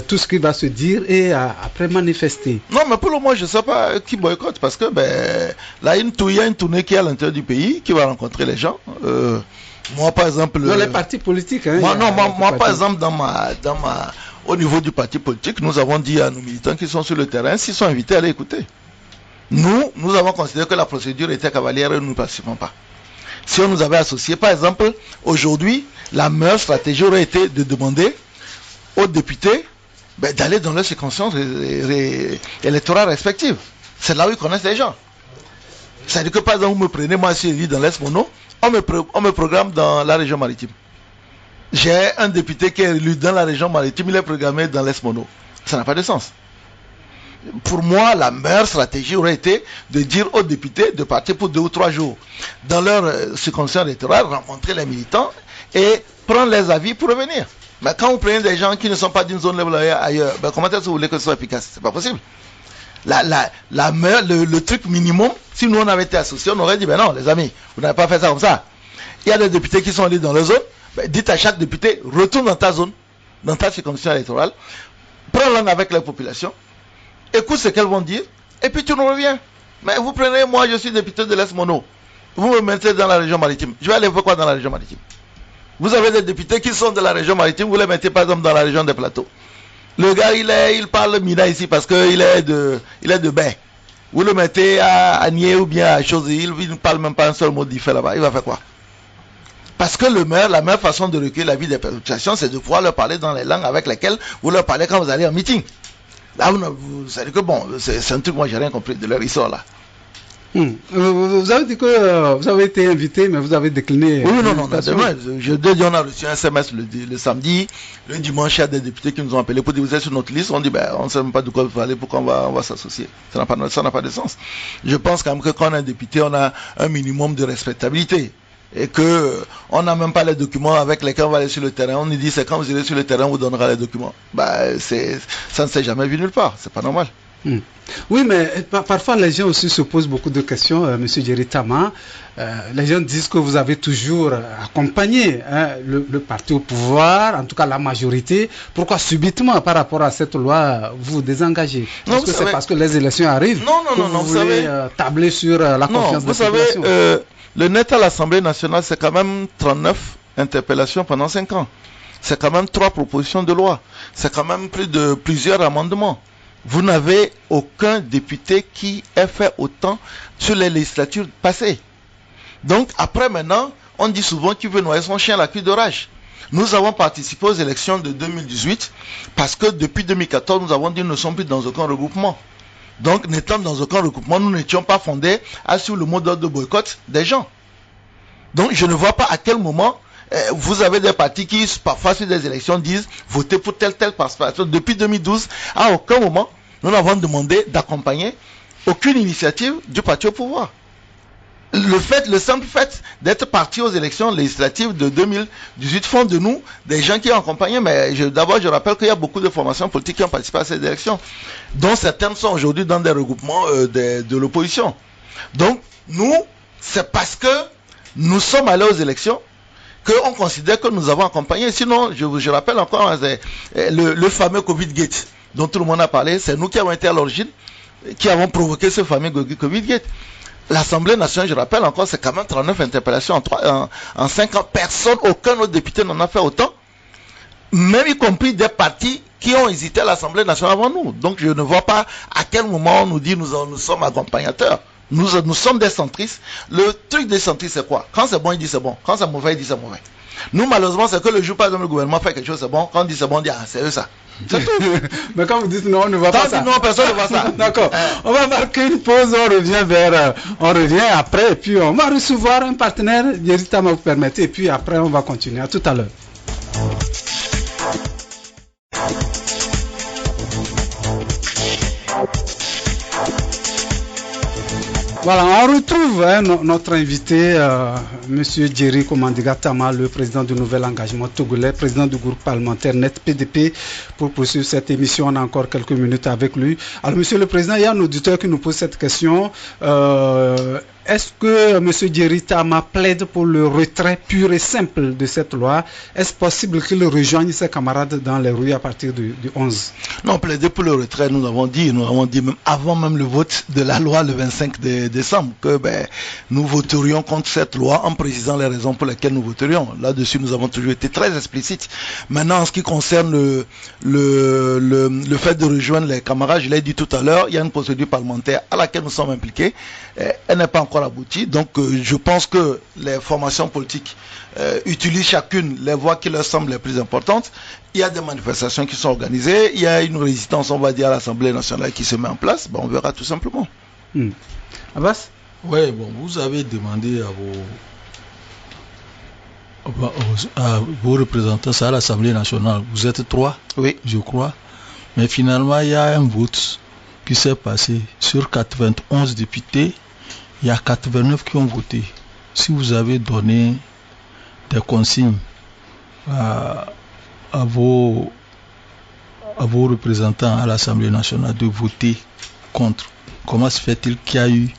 tout ce qui va se dire et après manifester? Non, mais pour le moment, je ne sais pas qui boycotte parce que là, il y a une tournée qui est à l'intérieur du pays qui va rencontrer les gens. Moi, par exemple, dans les partis politiques. Hein, moi, par exemple, au niveau du parti politique, nous avons dit à nos militants qui sont sur le terrain, s'ils sont invités à aller écouter. Nous avons considéré que la procédure était cavalière et nous ne participons pas. Si on nous avait associés, par exemple, aujourd'hui, la meilleure stratégie aurait été de demander aux députés d'aller dans leurs circonscriptions électorales respectives. C'est là où ils connaissent les gens. C'est-à-dire que par exemple, vous me prenez, moi je suis élu dans l'Est Mono, on me programme dans la région maritime. J'ai un député qui est élu dans la région maritime, il est programmé dans l'Est Mono. Ça n'a pas de sens. Pour moi, la meilleure stratégie aurait été de dire aux députés de partir pour 2 ou 3 jours dans leur circonscription électorale, rencontrer les militants et prendre les avis pour revenir. Mais quand vous prenez des gens qui ne sont pas d'une zone ailleurs, comment est-ce que vous voulez que ce soit efficace? C'est pas possible. Le truc minimum, si nous on avait été associés, on aurait dit, non les amis, vous n'avez pas fait ça comme ça. Il y a des députés qui sont allés dans leur zone, dites à chaque député, retourne dans ta zone, dans ta circonscription électorale, prends langue avec la population, écoute ce qu'elles vont dire, et puis tu nous reviens. Mais vous prenez, moi je suis député de l'Est Mono, vous me mettez dans la région maritime, je vais aller voir quoi dans la région maritime? Vous avez des députés qui sont de la région maritime, vous les mettez par exemple dans la région des plateaux. Le gars, il parle Mina ici parce qu'il est de bain. Vous le mettez à Nié ou bien à Chosy, il ne parle même pas un seul mot d'Ifé là-bas. Il va faire quoi? Parce que la meilleure façon de recueillir la vie des populations, c'est de pouvoir leur parler dans les langues avec lesquelles vous leur parlez quand vous allez en meeting. Là, vous savez que c'est un truc, moi j'ai rien compris de leur histoire là. Vous avez dit que vous avez été invité, mais vous avez décliné. Oui, non, demain, on a reçu un SMS le samedi, le dimanche, il y a des députés qui nous ont appelés pour dire vous êtes sur notre liste. On dit on ne sait même pas de quoi vous parlez, pourquoi on va s'associer. Ça n'a pas de sens. Je pense quand même que quand on est un député, on a un minimum de respectabilité. Et que on n'a même pas les documents avec lesquels on va aller sur le terrain. On nous dit c'est quand vous irez sur le terrain, on vous donnera les documents. Ça ne s'est jamais vu nulle part, c'est pas normal. Oui, mais parfois les gens aussi se posent beaucoup de questions, M. Jerry Tama. Les gens disent que vous avez toujours accompagné le parti au pouvoir, en tout cas la majorité. Pourquoi subitement, par rapport à cette loi, vous vous désengagez? Est-ce que c'est parce que les élections arrivent? Non, vous voulez tabler sur la confiance de la population? Vous savez, le net à l'Assemblée nationale, c'est quand même 39 interpellations pendant 5 ans. C'est quand même 3 propositions de loi. C'est quand même plusieurs amendements. Vous n'avez aucun député qui ait fait autant sur les législatures passées. Donc après maintenant, on dit souvent qu'il veut noyer son chien à la queue de rage. Nous avons participé aux élections de 2018 parce que depuis 2014, nous avons dit que nous ne sommes plus dans aucun regroupement. Donc n'étant dans aucun regroupement, nous n'étions pas fondés sur le mot d'ordre de boycott des gens. Donc je ne vois pas à quel moment vous avez des partis qui, parfois sur des élections, disent votez pour telle participation. Depuis 2012, à aucun moment, nous n'avons demandé d'accompagner aucune initiative du parti au pouvoir. Le simple fait d'être parti aux élections législatives de 2018 font de nous des gens qui ont accompagné. Mais d'abord, je rappelle qu'il y a beaucoup de formations politiques qui ont participé à ces élections, dont certaines sont aujourd'hui dans des regroupements de l'opposition. Donc, nous, c'est parce que nous sommes allés aux élections qu'on considère que nous avons accompagné. Sinon, je rappelle encore le fameux Covid-Gate dont tout le monde a parlé. C'est nous qui avons été à l'origine, qui avons provoqué ce fameux Covid-Gate. L'Assemblée nationale, je rappelle encore, c'est quand même 39 interpellations en 5 ans. Personne, aucun autre député n'en a fait autant. Même y compris des partis qui ont hésité à l'Assemblée nationale avant nous. Donc je ne vois pas à quel moment on nous dit nous sommes accompagnateurs. Nous sommes des centristes. Le truc des centristes, c'est quoi? Quand c'est bon, il dit c'est bon. Quand c'est mauvais, il dit c'est mauvais. Nous, malheureusement, c'est que le jour, par exemple, le gouvernement fait quelque chose, c'est bon. Quand on dit c'est bon, on dit, ah, c'est eux ça. C'est tout. Mais quand vous dites non, on ne voit pas ça. Non, personne ne voit ça. D'accord. On va marquer une pause, on revient après, et puis on va recevoir un partenaire, Yeritama, vous permettez, et puis après, on va continuer. À tout à l'heure. Voilà, on retrouve notre invité, Monsieur Djeri Komandiga Tama, le président du Nouvel Engagement Togolais, président du groupe parlementaire NET PDP. Pour poursuivre cette émission, on a encore quelques minutes avec lui. Alors, Monsieur le Président, il y a un auditeur qui nous pose cette question. Est-ce que M. Djeri Tama plaide pour le retrait pur et simple de cette loi? Est-ce possible qu'il rejoigne ses camarades dans les rues à partir du 11? Non, plaider pour le retrait, nous avons dit même avant même le vote de la loi le 25 décembre que nous voterions contre cette loi en précisant les raisons pour lesquelles nous voterions. Là-dessus, nous avons toujours été très explicites. Maintenant, en ce qui concerne le fait de rejoindre les camarades, je l'ai dit tout à l'heure, il y a une procédure parlementaire à laquelle nous sommes impliqués. Elle n'est pas encore aboutie. Donc, je pense que les formations politiques utilisent chacune les voies qui leur semblent les plus importantes. Il y a des manifestations qui sont organisées, il y a une résistance, on va dire, à l'Assemblée nationale qui se met en place. On verra tout simplement. Abbas? Oui, bon, vous avez demandé à vos représentants à l'Assemblée nationale. Vous êtes 3, oui, je crois. Mais finalement, il y a un vote qui s'est passé. Sur 91 députés, il y a 89 qui ont voté. Si vous avez donné des consignes à vos représentants à l'Assemblée nationale de voter contre, comment se fait-il qu'il y a eu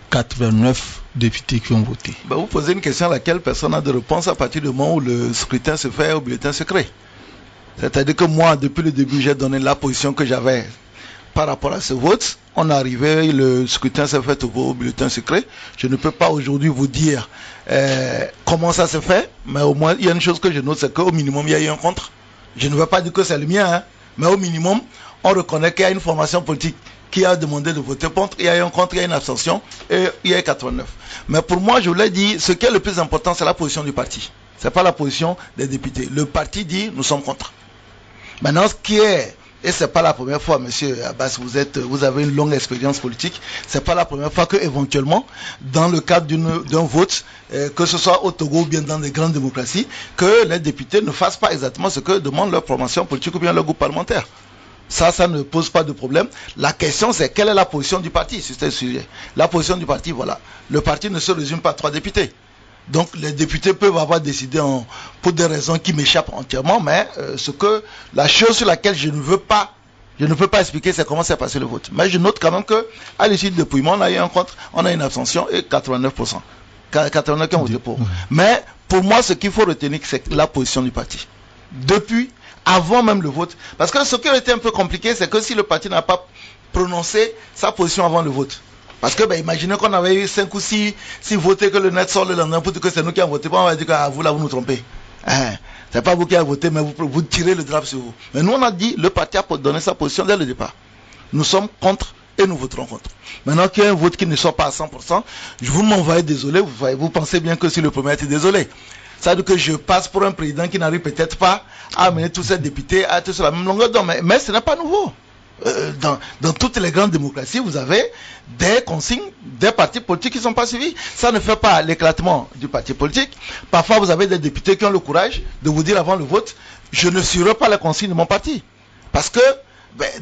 89 députés qui ont voté? Vous posez une question à laquelle personne n'a de réponse à partir du moment où le scrutin se fait au bulletin secret. C'est-à-dire que moi, depuis le début, j'ai donné la position que j'avais par rapport à ce vote. On est arrivé, le scrutin s'est fait au bulletin secret. Je ne peux pas aujourd'hui vous dire comment ça se fait, mais au moins, il y a une chose que je note, c'est qu'au minimum, il y a eu un contre. Je ne veux pas dire que c'est le mien, mais au minimum, on reconnaît qu'il y a une formation politique qui a demandé de voter contre, il y a eu un contre, il y a une abstention, et il y a eu 89. Mais pour moi, je vous l'ai dit, ce qui est le plus important, c'est la position du parti. Ce n'est pas la position des députés. Le parti dit, nous sommes contre. Maintenant, ce qui est, et ce n'est pas la première fois, monsieur Abbas, vous avez une longue expérience politique, ce n'est pas la première fois que, éventuellement, dans le cadre d'un vote, que ce soit au Togo ou bien dans des grandes démocraties, que les députés ne fassent pas exactement ce que demande leur formation politique ou bien leur groupe parlementaire. Ça ne pose pas de problème. La question, c'est quelle est la position du parti sur ce sujet. La position du parti, voilà. Le parti ne se résume pas à 3 députés. Donc les députés peuvent avoir décidé pour des raisons qui m'échappent entièrement, mais la chose sur laquelle je ne peux pas expliquer, c'est comment s'est passé le vote. Mais je note quand même que à l'issue du dépouillement, on a eu un contre, on a eu une abstention et 89%. 89 qui ont voté pour. Mais pour moi, ce qu'il faut retenir, c'est la position du parti. Avant même le vote. Parce que ce qui a été un peu compliqué, c'est que si le parti n'a pas prononcé sa position avant le vote. Parce que, imaginez qu'on avait eu 5 ou 6 votés, que le net sort le lendemain pour dire que c'est nous qui avons voté. On va dire que vous là, vous nous trompez. C'est pas vous qui avez voté, mais vous tirez le drapeau sur vous. Mais nous, on a dit, le parti a donné sa position dès le départ. Nous sommes contre et nous voterons contre. Maintenant qu'il y a un vote qui ne sort pas à 100%, vous m'envoyez désolé, vous pensez bien que si le premier était désolé. Ça veut dire que je passe pour un président qui n'arrive peut-être pas à amener tous ces députés à être sur la même longueur d'onde. Mais ce n'est pas nouveau. Dans toutes les grandes démocraties, vous avez des consignes des partis politiques qui ne sont pas suivis. Ça ne fait pas l'éclatement du parti politique. Parfois, vous avez des députés qui ont le courage de vous dire avant le vote, je ne suivrai pas les consignes de mon parti. Parce que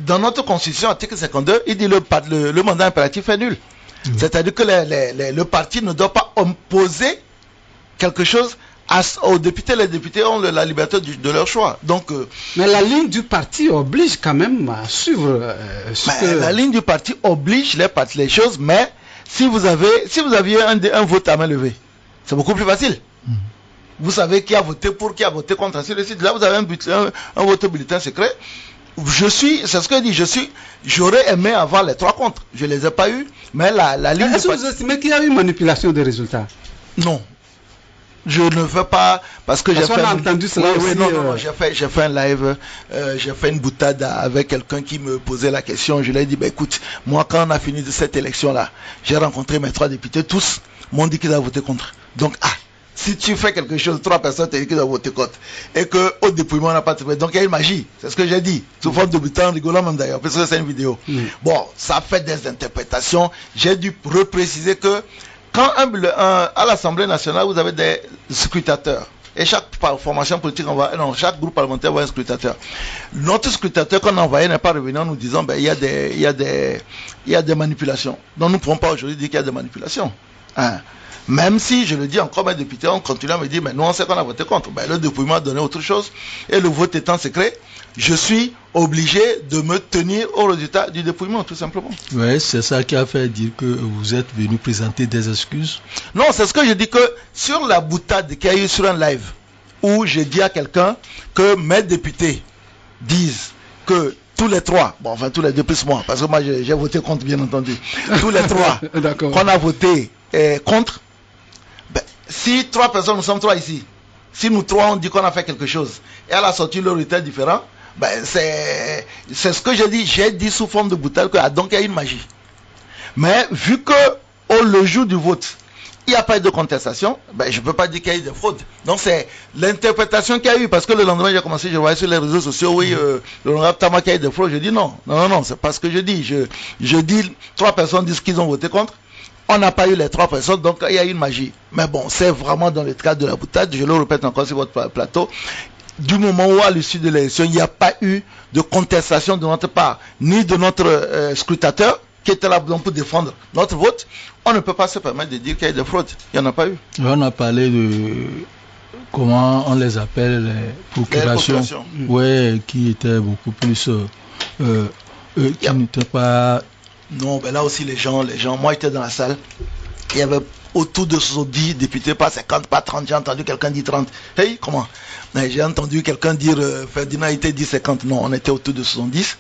dans notre constitution, article 52, il dit le mandat impératif est nul. C'est-à-dire que le parti ne doit pas imposer quelque chose aux députés. Les députés ont la liberté de leur choix. Donc, mais la ligne du parti oblige quand même à suivre la ligne du parti oblige les choses, mais si vous aviez un vote à main levée, c'est beaucoup plus facile. Vous savez qui a voté pour, qui a voté contre, ainsi de suite. Là, vous avez un vote au bulletin secret. C'est ce que je dis, j'aurais aimé avoir les 3 contre. Je ne les ai pas eu, mais la ligne du parti... Est-ce que vous estimez qu'il y a eu manipulation des résultats? Non. Je ne veux pas, parce que j'ai fait entendu cela j'ai fait un live, j'ai fait une boutade avec quelqu'un qui me posait la question. Je lui ai dit, écoute, moi quand on a fini de cette élection là, j'ai rencontré mes 3 députés, tous m'ont dit qu'ils avaient voté contre. Donc Si tu fais quelque chose, 3 personnes te disent qu'ils doivent voter contre. Et qu'au dépouillement, on n'a pas trouvé. Donc il y a une magie. C'est ce que j'ai dit. Sous forme de bulletin, rigolant même d'ailleurs, parce que c'est une vidéo. Bon, ça fait des interprétations. J'ai dû repréciser que quand à l'Assemblée nationale, vous avez des scrutateurs. Et chaque formation politique, chaque groupe parlementaire envoie un scrutateur. Notre scrutateur qu'on a envoyé n'est pas revenu en nous disant il y a des manipulations. Donc nous ne pouvons pas aujourd'hui dire qu'il y a des manipulations. Hein. Même si, je le dis encore, mes députés ont continué à me dire, mais nous on sait qu'on a voté contre. Le dépouillement a donné autre chose. Et le vote étant secret, je suis obligé de me tenir au résultat du dépouillement, tout simplement. Oui, c'est ça qui a fait dire que vous êtes venu présenter des excuses. Non, c'est ce que je dis que sur la boutade qu'il y a eu sur un live, où je dis à quelqu'un que mes députés disent que tous les 3, bon enfin tous les 2 plus moi, parce que moi j'ai voté contre bien entendu, tous les 3 qu'on a voté contre, si 3 personnes, nous sommes 3 ici, si nous 3 on dit qu'on a fait quelque chose, et à la sortie le résultat est différent, c'est ce que j'ai dit sous forme de boutade, que donc il y a une magie. Mais vu que le jour du vote, il n'y a pas eu de contestation, je ne peux pas dire qu'il y a eu de fraude. Donc c'est l'interprétation qu'il y a eu, parce que le lendemain j'ai commencé, je voyais sur les réseaux sociaux, oui, l'honorable Tama qu'il y a eu de fraude. Je dis non, c'est pas ce que je dis. Je dis, 3 personnes disent qu'ils ont voté contre. On n'a pas eu les 3 personnes, donc il y a eu une magie. Mais bon, c'est vraiment dans le cadre de la boutade, je le répète encore sur votre plateau. Du moment où à l'issue de l'élection, il n'y a pas eu de contestation de notre part, ni de notre scrutateur, qui était là pour défendre notre vote, on ne peut pas se permettre de dire qu'il y a eu des fraudes. Il n'y en a pas eu. On a parlé de comment on les appelle, les procurations. Ouais, qui étaient beaucoup plus... qui n'étaient pas... Non, là aussi les gens, moi j'étais dans la salle, il y avait autour de 70 députés, pas 50, pas 30, j'ai entendu quelqu'un dire 30. Hey, comment? J'ai entendu quelqu'un dire, Ferdinand était dit 50, non, on était autour de 70.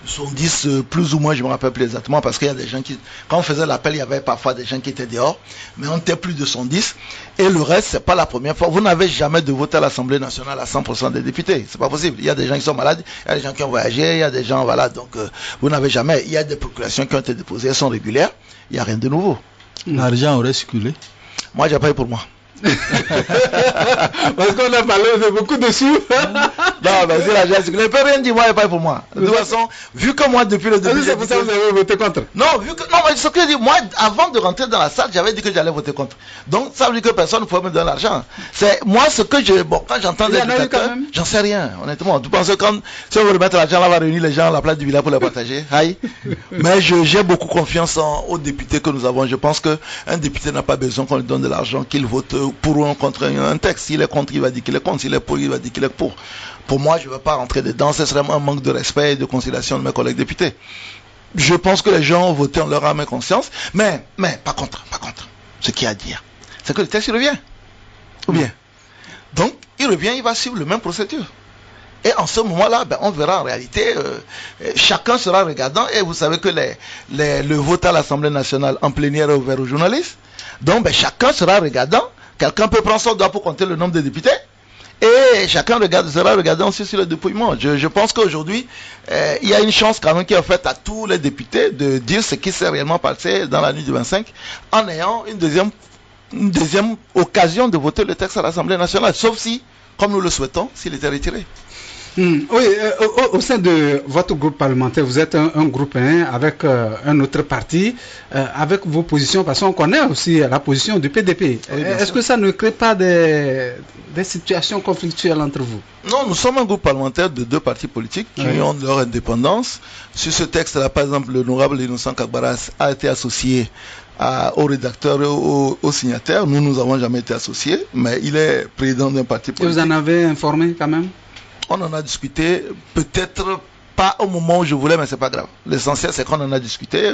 70 plus ou moins, je ne me rappelle plus exactement, parce qu'il y a des gens qui, quand on faisait l'appel, il y avait parfois des gens qui étaient dehors, mais on était plus de 110, et le reste, c'est pas la première fois. Vous n'avez jamais de vote à l'Assemblée nationale à 100% des députés, c'est pas possible. Il y a des gens qui sont malades, il y a des gens qui ont voyagé, il y a des gens, voilà, donc vous n'avez jamais, il y a des procurations qui ont été déposées, elles sont régulières, il n'y a rien de nouveau. L'argent aurait circulé? Moi, j'ai payé pour moi. Parce qu'on a parlé de beaucoup de sous. Non, mais c'est la geste. Je ne peux rien dire, moi, il pas pour moi. De toute façon, vu que moi, depuis le début. C'est pour ça que vous avez voté contre. Non, ce que je dis, moi, avant de rentrer dans la salle, j'avais dit que j'allais voter contre. Donc, ça veut dire que personne ne pouvait me donner l'argent. C'est moi ce que je. Bon, quand j'entends des dictateurs, j'en sais rien, honnêtement. Tu penses que si on veut remettre l'argent, on va réunir les gens à la place du village pour les partager. Aïe. Mais j'ai beaucoup confiance aux députés que nous avons. Je pense qu'un député n'a pas besoin qu'on lui donne de l'argent, qu'il vote pour ou contre un texte. S'il est contre, il va dire qu'il est contre. S'il est pour, il va dire qu'il est pour. Pour moi, je ne veux pas rentrer dedans. Ce serait un manque de respect et de considération de mes collègues députés. Je pense que les gens ont voté en leur âme et conscience. Mais, par contre, ce qu'il y a à dire, c'est que le texte, il revient. Ou bien. Donc, il revient, il va suivre le même procédure. Et en ce moment-là, on verra en réalité, chacun sera regardant. Et vous savez que le vote à l'Assemblée nationale en plénière est ouvert aux journalistes. Donc, chacun sera regardant. Quelqu'un peut prendre son doigt pour compter le nombre de députés. Et chacun sera regardant aussi sur le dépouillement. Je pense qu'aujourd'hui, il y a une chance quand même qui est faite à tous les députés de dire ce qui s'est réellement passé dans la nuit du 25, en ayant une deuxième occasion de voter le texte à l'Assemblée nationale. Sauf si, comme nous le souhaitons, s'il était retiré. Oui, au sein de votre groupe parlementaire, vous êtes un groupe avec un autre parti, avec vos positions, parce qu'on connaît aussi la position du PDP. Oui, est-ce que ça ne crée pas des situations conflictuelles entre vous? Non, nous sommes un groupe parlementaire de 2 partis politiques qui ont leur indépendance. Sur ce texte-là, par exemple, l'honorable Innocent Kagbaras a été associé au rédacteur et au signataire. Nous n'avons jamais été associés, mais il est président d'un parti politique. Et vous en avez informé quand même? On en a discuté, peut-être pas au moment où je voulais, mais c'est pas grave. L'essentiel, c'est qu'on en a discuté.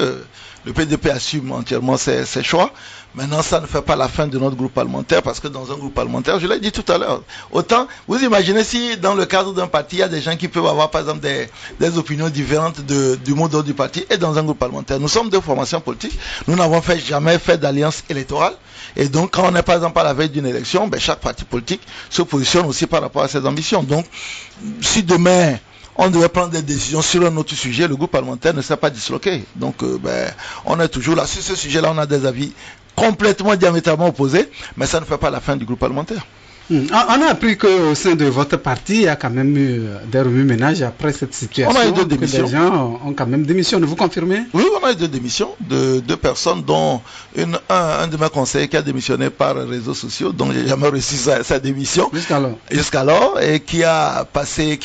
Le PDP assume entièrement ses choix. Maintenant, ça ne fait pas la fin de notre groupe parlementaire, parce que dans un groupe parlementaire, je l'ai dit tout à l'heure, autant, vous imaginez si dans le cadre d'un parti, il y a des gens qui peuvent avoir, par exemple, des opinions différentes du mot d'ordre du parti, et dans un groupe parlementaire. Nous sommes 2 formations politiques. Nous n'avons jamais fait d'alliance électorale. Et donc, quand on est, par exemple, à la veille d'une élection, chaque parti politique se positionne aussi par rapport à ses ambitions. Donc, si demain, on devait prendre des décisions sur un autre sujet, le groupe parlementaire ne s'est pas disloqué. Donc, on est toujours là. Sur ce sujet-là, on a des avis complètement diamétralement opposés, mais ça ne fait pas la fin du groupe parlementaire. On a appris qu'au sein de votre parti, il y a quand même eu des remue-ménages après cette situation. On a eu 2 démissions. Que des gens ont quand même démissionné. Vous confirmez? Oui, on a eu 2 démissions de 2 personnes, dont un de mes conseillers qui a démissionné par les réseaux sociaux, donc j'ai jamais reçu sa démission. Jusqu'alors, et qui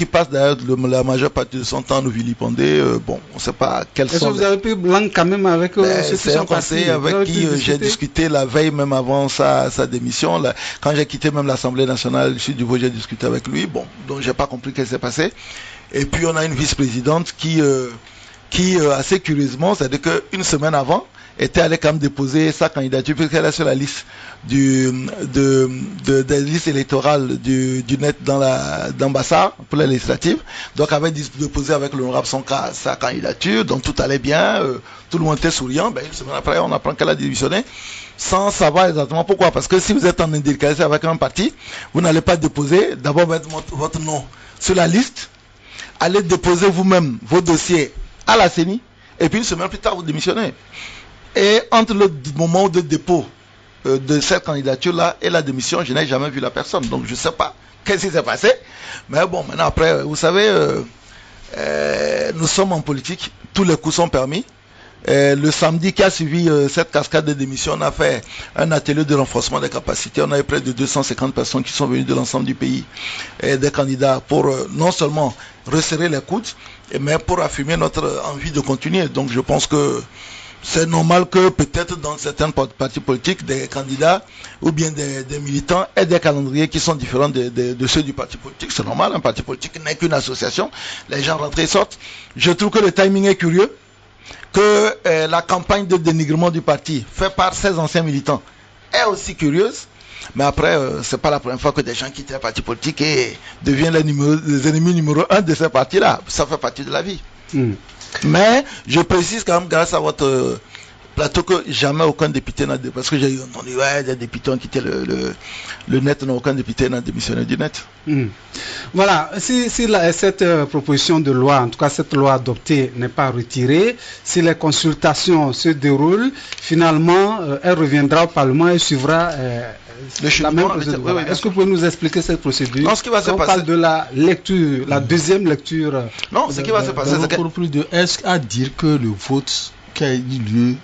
passe d'ailleurs la majeure partie de son temps à nous vilipender. Bon, on ne sait pas quels sont. Est-ce que vous avez pris blanc quand même avec ceux qui sont passés? C'est un conseiller avec qui j'ai discuté la veille même avant sa démission. Là, quand j'ai quitté même l'Assemblée nationale, je suis du Vaud, j'ai discuté avec lui. Bon, donc j'ai pas compris ce qui s'est passé. Et puis on a une vice-présidente qui assez curieusement, c'est-à-dire qu'une semaine avant, était allée quand même déposer sa candidature puisqu'elle est sur la liste des listes électorales du net dans Bassar pour les législatives. Donc avait déposé avec l'honorable Sonka sa candidature, donc tout allait bien, tout le monde était souriant. Une semaine après, on apprend qu'elle a démissionné sans savoir exactement pourquoi. Parce que si vous êtes en indélicatesse avec un parti, vous n'allez pas déposer, d'abord mettre votre nom sur la liste, allez déposer vous-même vos dossiers à la CENI, et puis une semaine plus tard, vous démissionnez. Et entre le moment de dépôt de cette candidature-là et la démission, je n'ai jamais vu la personne. Donc je ne sais pas qu'est-ce qui s'est passé. Mais bon, maintenant après, vous savez, nous sommes en politique, tous les coups sont permis. Le samedi qui a suivi cette cascade de démissions, on a fait un atelier de renforcement des capacités. On avait près de 250 personnes qui sont venues de l'ensemble du pays, des candidats, pour non seulement resserrer les coudes, mais pour affirmer notre envie de continuer. Donc je pense que c'est normal que peut-être dans certains partis politiques, des candidats ou bien des militants aient des calendriers qui sont différents de ceux du parti politique. C'est normal, un parti politique n'est qu'une association. Les gens rentrent et sortent. Je trouve que le timing est curieux, que la campagne de dénigrement du parti faite par ces anciens militants est aussi curieuse. Mais après, c'est pas la première fois que des gens quittent les partis politiques et deviennent les ennemis numéro 1 de ces partis-là. Ça fait partie de la vie. Mais je précise quand même, grâce à votre plateau, que jamais aucun député n'a démissionné. Parce que j'ai entendu des députés ont quitté le net, non, aucun député n'a démissionné du net. Voilà, si cette proposition de loi, en tout cas cette loi adoptée, n'est pas retirée, si les consultations se déroulent, finalement, elle reviendra au Parlement et suivra la même procédure. Oui, est-ce que vous pouvez nous expliquer cette procédure? Non, ce qui va se passer. On parle de la lecture, la deuxième lecture. Non, ce qui va se passer, c'est que... plus de est-ce à dire que le vote qui a eu lieu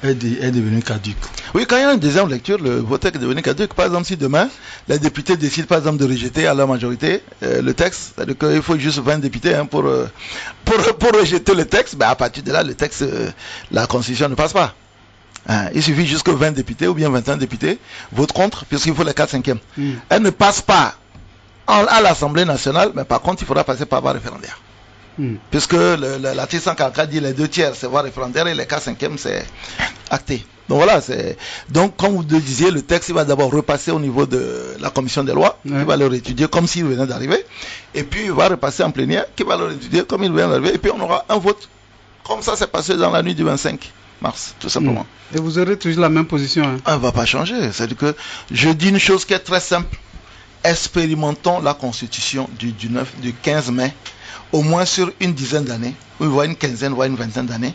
est devenu caduque. Oui, quand il y a une deuxième lecture, le vote est devenu caduque. Par exemple, si demain, les députés décident par exemple de rejeter à la majorité le texte, c'est-à-dire qu'il faut juste 20 députés pour rejeter le texte, à partir de là, le texte, la Constitution ne passe pas. Il suffit juste que 20 députés ou bien 21 députés votent contre, puisqu'il faut les 4/5. Elle ne passe pas à l'Assemblée nationale, mais par contre, il faudra passer par voie référendaire. Puisque l'article 144 dit les 2/3 c'est voie référendaire et les 4/5 c'est acté. Donc voilà, donc comme vous le disiez, le texte il va d'abord repasser au niveau de la commission des lois, qui va le réétudier comme s'il venait d'arriver, et puis il va repasser en plénière, qui va le réétudier comme il vient d'arriver, et puis on aura un vote. Comme ça s'est passé dans la nuit du 25 mars, tout simplement. Et vous aurez toujours la même position. On ne va pas changer. C'est-à-dire que je dis une chose qui est très simple. Expérimentons la constitution du 15 mai, au moins sur une dizaine d'années, ou voire une quinzaine, voire une vingtaine d'années.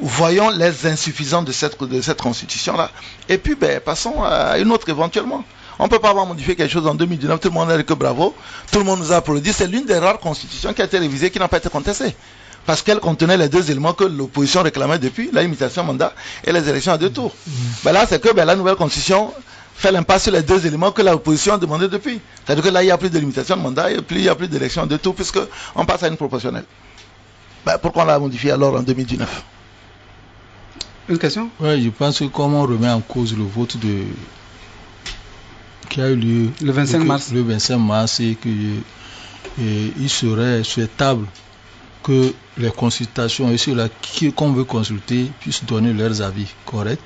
Voyons les insuffisances de cette constitution-là. Et puis, passons à une autre éventuellement. On ne peut pas avoir modifié quelque chose en 2019, tout le monde a dit que bravo, tout le monde nous a applaudi. C'est l'une des rares constitutions qui a été révisée, qui n'a pas été contestée. Parce qu'elle contenait les 2 éléments que l'opposition réclamait depuis, la limitation mandat et les élections à 2 tours. Là, c'est que la nouvelle constitution fait l'impasse sur les 2 éléments que l'opposition a demandé depuis. C'est-à-dire que là, il n'y a plus de limitation de mandat et puis il n'y a plus d'élections à 2 tours, puisqu'on passe à une proportionnelle. Pourquoi on l'a modifié alors en 2019? Une question? Oui, je pense que comme on remet en cause le vote qui a eu lieu le 25 mars, et qu'il serait souhaitable que les consultations et ceux-là qu'on veut consulter puissent donner leurs avis corrects,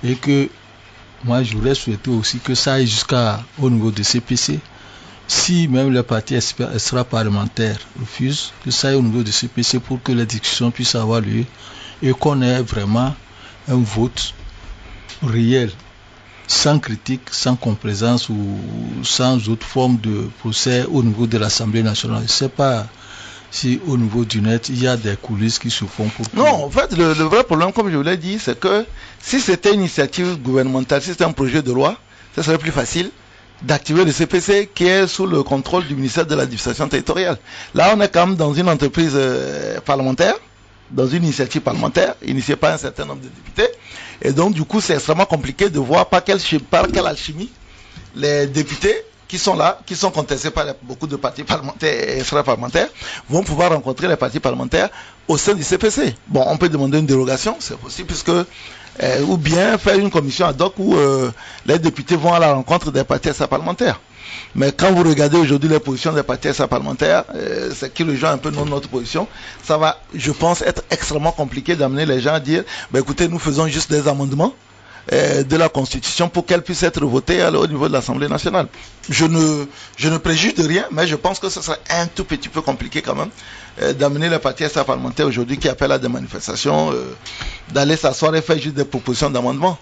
et que moi j'aurais souhaité aussi que ça aille jusqu'au niveau de CPC. Si même les partis extra-parlementaires refusent, que ça aille au niveau de CPC pour que les discussions puissent avoir lieu et qu'on ait vraiment un vote réel, sans critique, sans complaisance ou sans autre forme de procès au niveau de l'Assemblée nationale. Je ne sais pas si au niveau du net, il y a des coulisses qui se font pour... Non, en fait, le vrai problème, comme je vous l'ai dit, c'est que si c'était une initiative gouvernementale, si c'était un projet de loi, ça serait plus facile d'activer le CPC qui est sous le contrôle du ministère de l'administration territoriale. Là, on est quand même dans une entreprise parlementaire, dans une initiative parlementaire, initiée par un certain nombre de députés. Et donc, du coup, c'est extrêmement compliqué de voir par quelle alchimie les députés qui sont là, qui sont contestés par beaucoup de partis parlementaires et extra-parlementaires, vont pouvoir rencontrer les partis parlementaires au sein du CPC. Bon, on peut demander une dérogation, c'est possible, puisque ou bien faire une commission ad hoc où les députés vont à la rencontre des partis extra-parlementaires. Mais quand vous regardez aujourd'hui les positions des partis extra-parlementaires, c'est qui rejoint un peu notre position, ça va, je pense, être extrêmement compliqué d'amener les gens à dire, écoutez, nous faisons juste des amendements de la Constitution pour qu'elle puisse être votée au niveau de l'Assemblée nationale. Je ne préjuge de rien, mais je pense que ce serait un tout petit peu compliqué quand même d'amener les partis extra-parlementaires aujourd'hui qui appellent à des manifestations, d'aller s'asseoir et faire juste des propositions d'amendement.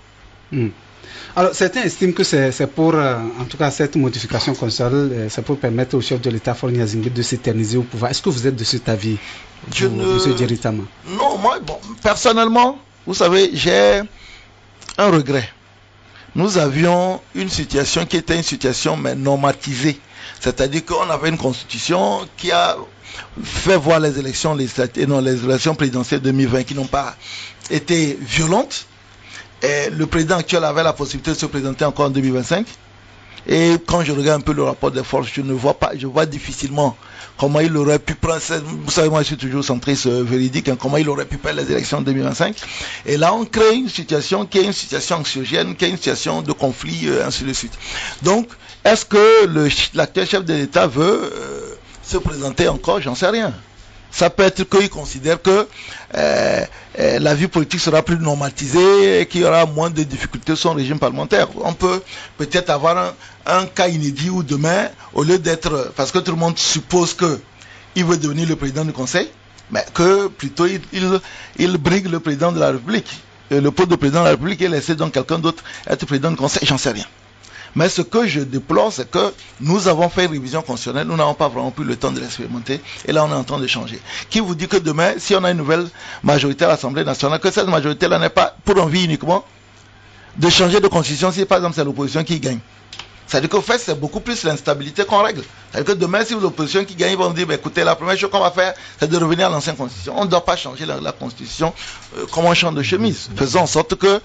Alors, certains estiment que c'est pour, en tout cas, cette modification constitutionnelle, c'est pour permettre au chef de l'État, Faure Gnassingbé, de s'éterniser au pouvoir. Est-ce que vous êtes de cet avis, M. Djeritama? Non, moi, personnellement, vous savez, j'ai un regret. Nous avions une situation qui était une situation mais normatisée. C'est-à-dire qu'on avait une constitution qui a fait voir les élections législatives, non, les élections présidentielles 2020 qui n'ont pas été violentes. Et le président actuel avait la possibilité de se présenter encore en 2025. Et quand je regarde un peu le rapport des forces, je vois difficilement comment il aurait pu prendre, vous savez, moi je suis toujours centriste véridique, comment il aurait pu perdre les élections en 2025. Et là on crée une situation qui est une situation anxiogène, qui est une situation de conflit, ainsi de suite. Donc, est-ce que l'actuel chef de l'État veut se présenter encore? J'en sais rien. Ça peut être qu'il considère que la vie politique sera plus normatisée et qu'il y aura moins de difficultés sur son régime parlementaire. On peut peut-être avoir un cas inédit où demain, au lieu d'être... Parce que tout le monde suppose qu'il veut devenir le président du Conseil, mais que plutôt il brigue le président de la République. Et le poste de président de la République et laisser donc quelqu'un d'autre être président du Conseil, j'en sais rien. Mais ce que je déplore, c'est que nous avons fait une révision constitutionnelle, nous n'avons pas vraiment pris le temps de l'expérimenter, et là on est en train de changer. Qui vous dit que demain, si on a une nouvelle majorité à l'Assemblée nationale, que cette majorité-là n'est pas pour envie uniquement de changer de constitution si par exemple c'est l'opposition qui gagne? C'est-à-dire qu'au fait, c'est beaucoup plus l'instabilité qu'on règle. C'est-à-dire que demain, si l'opposition qui gagne, ils vont dire, écoutez, la première chose qu'on va faire, c'est de revenir à l'ancienne constitution. On ne doit pas changer la constitution comme un champ de chemise. Faisons en sorte que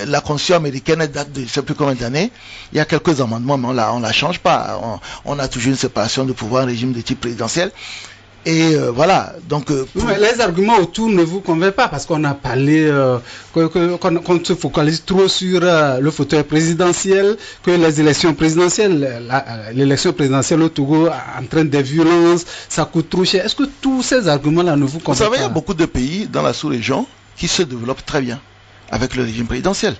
la constitution américaine date de je ne sais plus combien d'années. Il y a quelques amendements, mais on ne la change pas. On a toujours une séparation de pouvoir, un régime de type présidentiel. Et voilà, donc... les arguments autour ne vous convainquent pas parce qu'on a parlé qu'on se focalise trop sur le fauteuil présidentiel, que les élections présidentielles, l'élection présidentielle au Togo entraîne des violences, ça coûte trop cher. Est-ce que tous ces arguments-là ne vous convainquent pas? Vous savez, il y a beaucoup de pays dans la sous-région qui se développent très bien avec le régime présidentiel.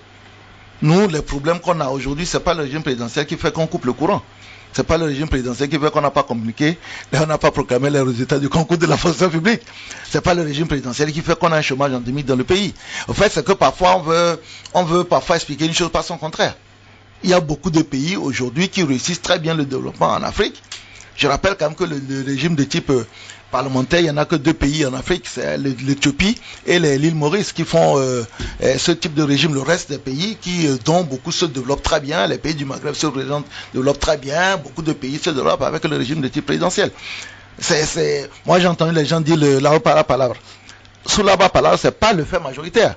Nous, les problèmes qu'on a aujourd'hui, ce n'est pas le régime présidentiel qui fait qu'on coupe le courant. Ce n'est pas le régime présidentiel qui fait qu'on n'a pas communiqué et on n'a pas proclamé les résultats du concours de la fonction publique. Ce n'est pas le régime présidentiel qui fait qu'on a un chômage endémique dans le pays. En fait, c'est que parfois on veut parfois expliquer une chose par son contraire. Il y a beaucoup de pays aujourd'hui qui réussissent très bien le développement en Afrique. Je rappelle quand même que le régime de type parlementaire, il n'y en a que 2 pays en Afrique, c'est l'Éthiopie et l'île Maurice qui font ce type de régime. Le reste des pays dont beaucoup se développent très bien, les pays du Maghreb se développent très bien, beaucoup de pays se développent avec le régime de type présidentiel. Moi j'ai entendu les gens dire la palabra. Sous la palabra, ce n'est pas le fait majoritaire.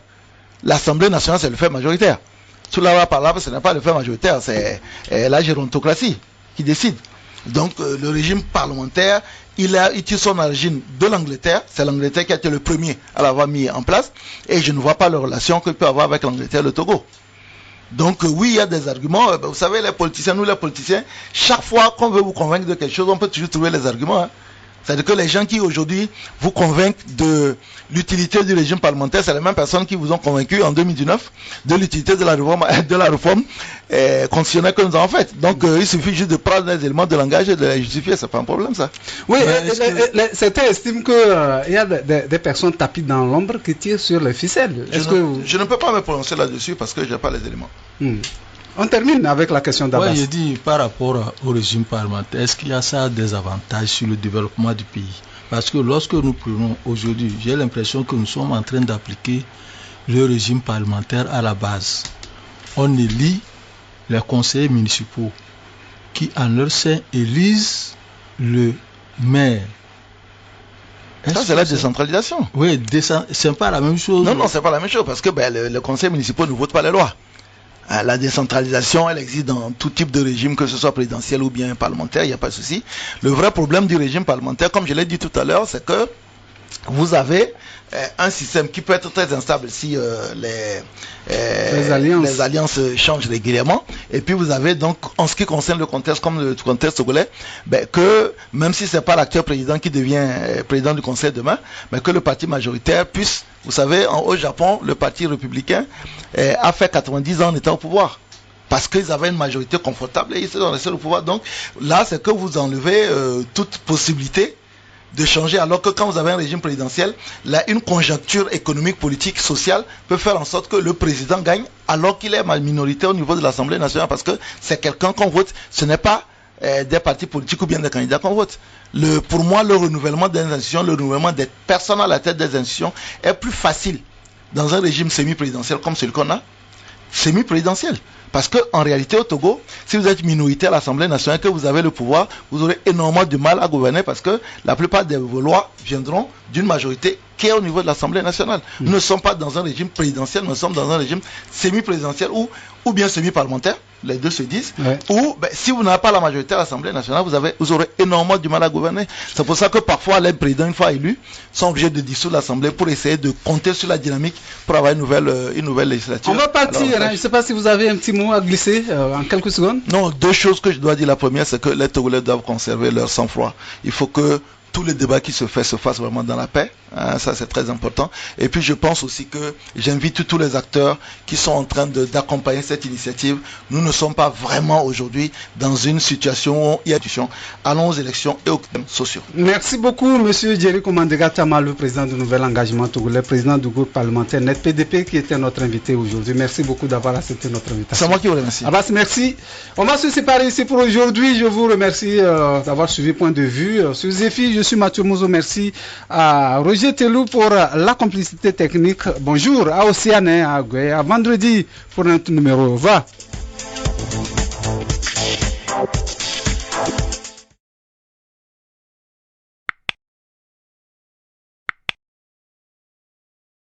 L'Assemblée nationale, c'est le fait majoritaire. Sous la palabra, ce n'est pas le fait majoritaire, c'est la gérontocratie qui décide. Donc le régime parlementaire, il tire son origine de l'Angleterre. C'est l'Angleterre qui a été le premier à l'avoir mis en place. Et je ne vois pas la relation qu'il peut avoir avec l'Angleterre et le Togo. Donc oui, il y a des arguments. Vous savez, les politiciens, chaque fois qu'on veut vous convaincre de quelque chose, on peut toujours trouver les arguments. C'est-à-dire que les gens qui aujourd'hui vous convainquent de l'utilité du régime parlementaire, c'est les mêmes personnes qui vous ont convaincu en 2019 de l'utilité de la réforme constitutionnelle que nous avons faite. Donc il suffit juste de prendre les éléments de langage et de les justifier, c'est pas un problème ça. Oui, certains estiment qu'il y a des personnes tapis dans l'ombre qui tirent sur les ficelles. Je ne peux pas me prononcer là-dessus parce que je n'ai pas les éléments. On termine avec la question d'Abbas. Oui, je dis par rapport au régime parlementaire, est-ce qu'il y a ça des avantages sur le développement du pays? Parce que lorsque nous prenons aujourd'hui, j'ai l'impression que nous sommes en train d'appliquer le régime parlementaire à la base. On élit les conseillers municipaux qui en leur sein élisent le maire. Ça, c'est la décentralisation. Oui, c'est pas la même chose. Non, c'est pas la même chose parce que les conseils municipaux ne votent pas les lois. La décentralisation, elle existe dans tout type de régime, que ce soit présidentiel ou bien parlementaire, il n'y a pas de souci. Le vrai problème du régime parlementaire, comme je l'ai dit tout à l'heure, c'est que vous avez un système qui peut être très instable si les alliances changent régulièrement. Et puis vous avez donc, en ce qui concerne le contexte, comme le contexte togolais, que même si c'est pas l'actuel président qui devient président du conseil demain, que le parti majoritaire puisse, vous savez, au Japon, le parti républicain a fait 90 ans en étant au pouvoir. Parce qu'ils avaient une majorité confortable et ils sont restés au pouvoir. Donc là, c'est que vous enlevez toute possibilité de changer, alors que quand vous avez un régime présidentiel, là, une conjoncture économique, politique, sociale peut faire en sorte que le président gagne alors qu'il est minoritaire au niveau de l'Assemblée nationale, parce que c'est quelqu'un qu'on vote, ce n'est pas des partis politiques ou bien des candidats qu'on vote. Pour moi, le renouvellement des institutions, le renouvellement des personnes à la tête des institutions est plus facile dans un régime semi-présidentiel comme celui qu'on a, semi-présidentiel. Parce qu'en réalité, au Togo, si vous êtes minoritaire à l'Assemblée nationale, que vous avez le pouvoir, vous aurez énormément de mal à gouverner parce que la plupart de vos lois viendront d'une majorité qui est au niveau de l'Assemblée nationale. Nous ne sommes pas dans un régime présidentiel, nous sommes dans un régime semi-présidentiel ou bien semi-parlementaire, les deux se disent, ou si vous n'avez pas la majorité à l'Assemblée nationale, vous aurez énormément du mal à gouverner. C'est pour ça que parfois les présidents, une fois élus, sont obligés de dissoudre l'Assemblée pour essayer de compter sur la dynamique pour avoir une nouvelle législature. On va partir, je ne sais pas si vous avez un petit mot à glisser en quelques secondes. Non, deux choses que je dois dire. La première, c'est que les Togolais doivent conserver leur sang-froid. Il faut que tous les débats qui se fassent vraiment dans la paix. Ça, c'est très important. Et puis, je pense aussi que j'invite tous les acteurs qui sont en train d'accompagner cette initiative. Nous ne sommes pas vraiment aujourd'hui dans une situation où il y a des discussions. Allons aux élections et aux thèmes sociaux. Merci beaucoup, monsieur Djeri Komandega Tama, le président du Nouvel Engagement Togolais, président du groupe parlementaire NET-PDP, qui était notre invité aujourd'hui. Merci beaucoup d'avoir accepté notre invitation. C'est moi qui vous remercie. Abbas, merci. On va se séparer ici pour aujourd'hui. Je vous remercie d'avoir suivi Point de Vue. Sur Zéphyr, je suis Mathieu Mouzo. Merci à Roger Telou pour la complicité technique. Bonjour à Océane, à Gué, à vendredi pour un numéro. Au revoir.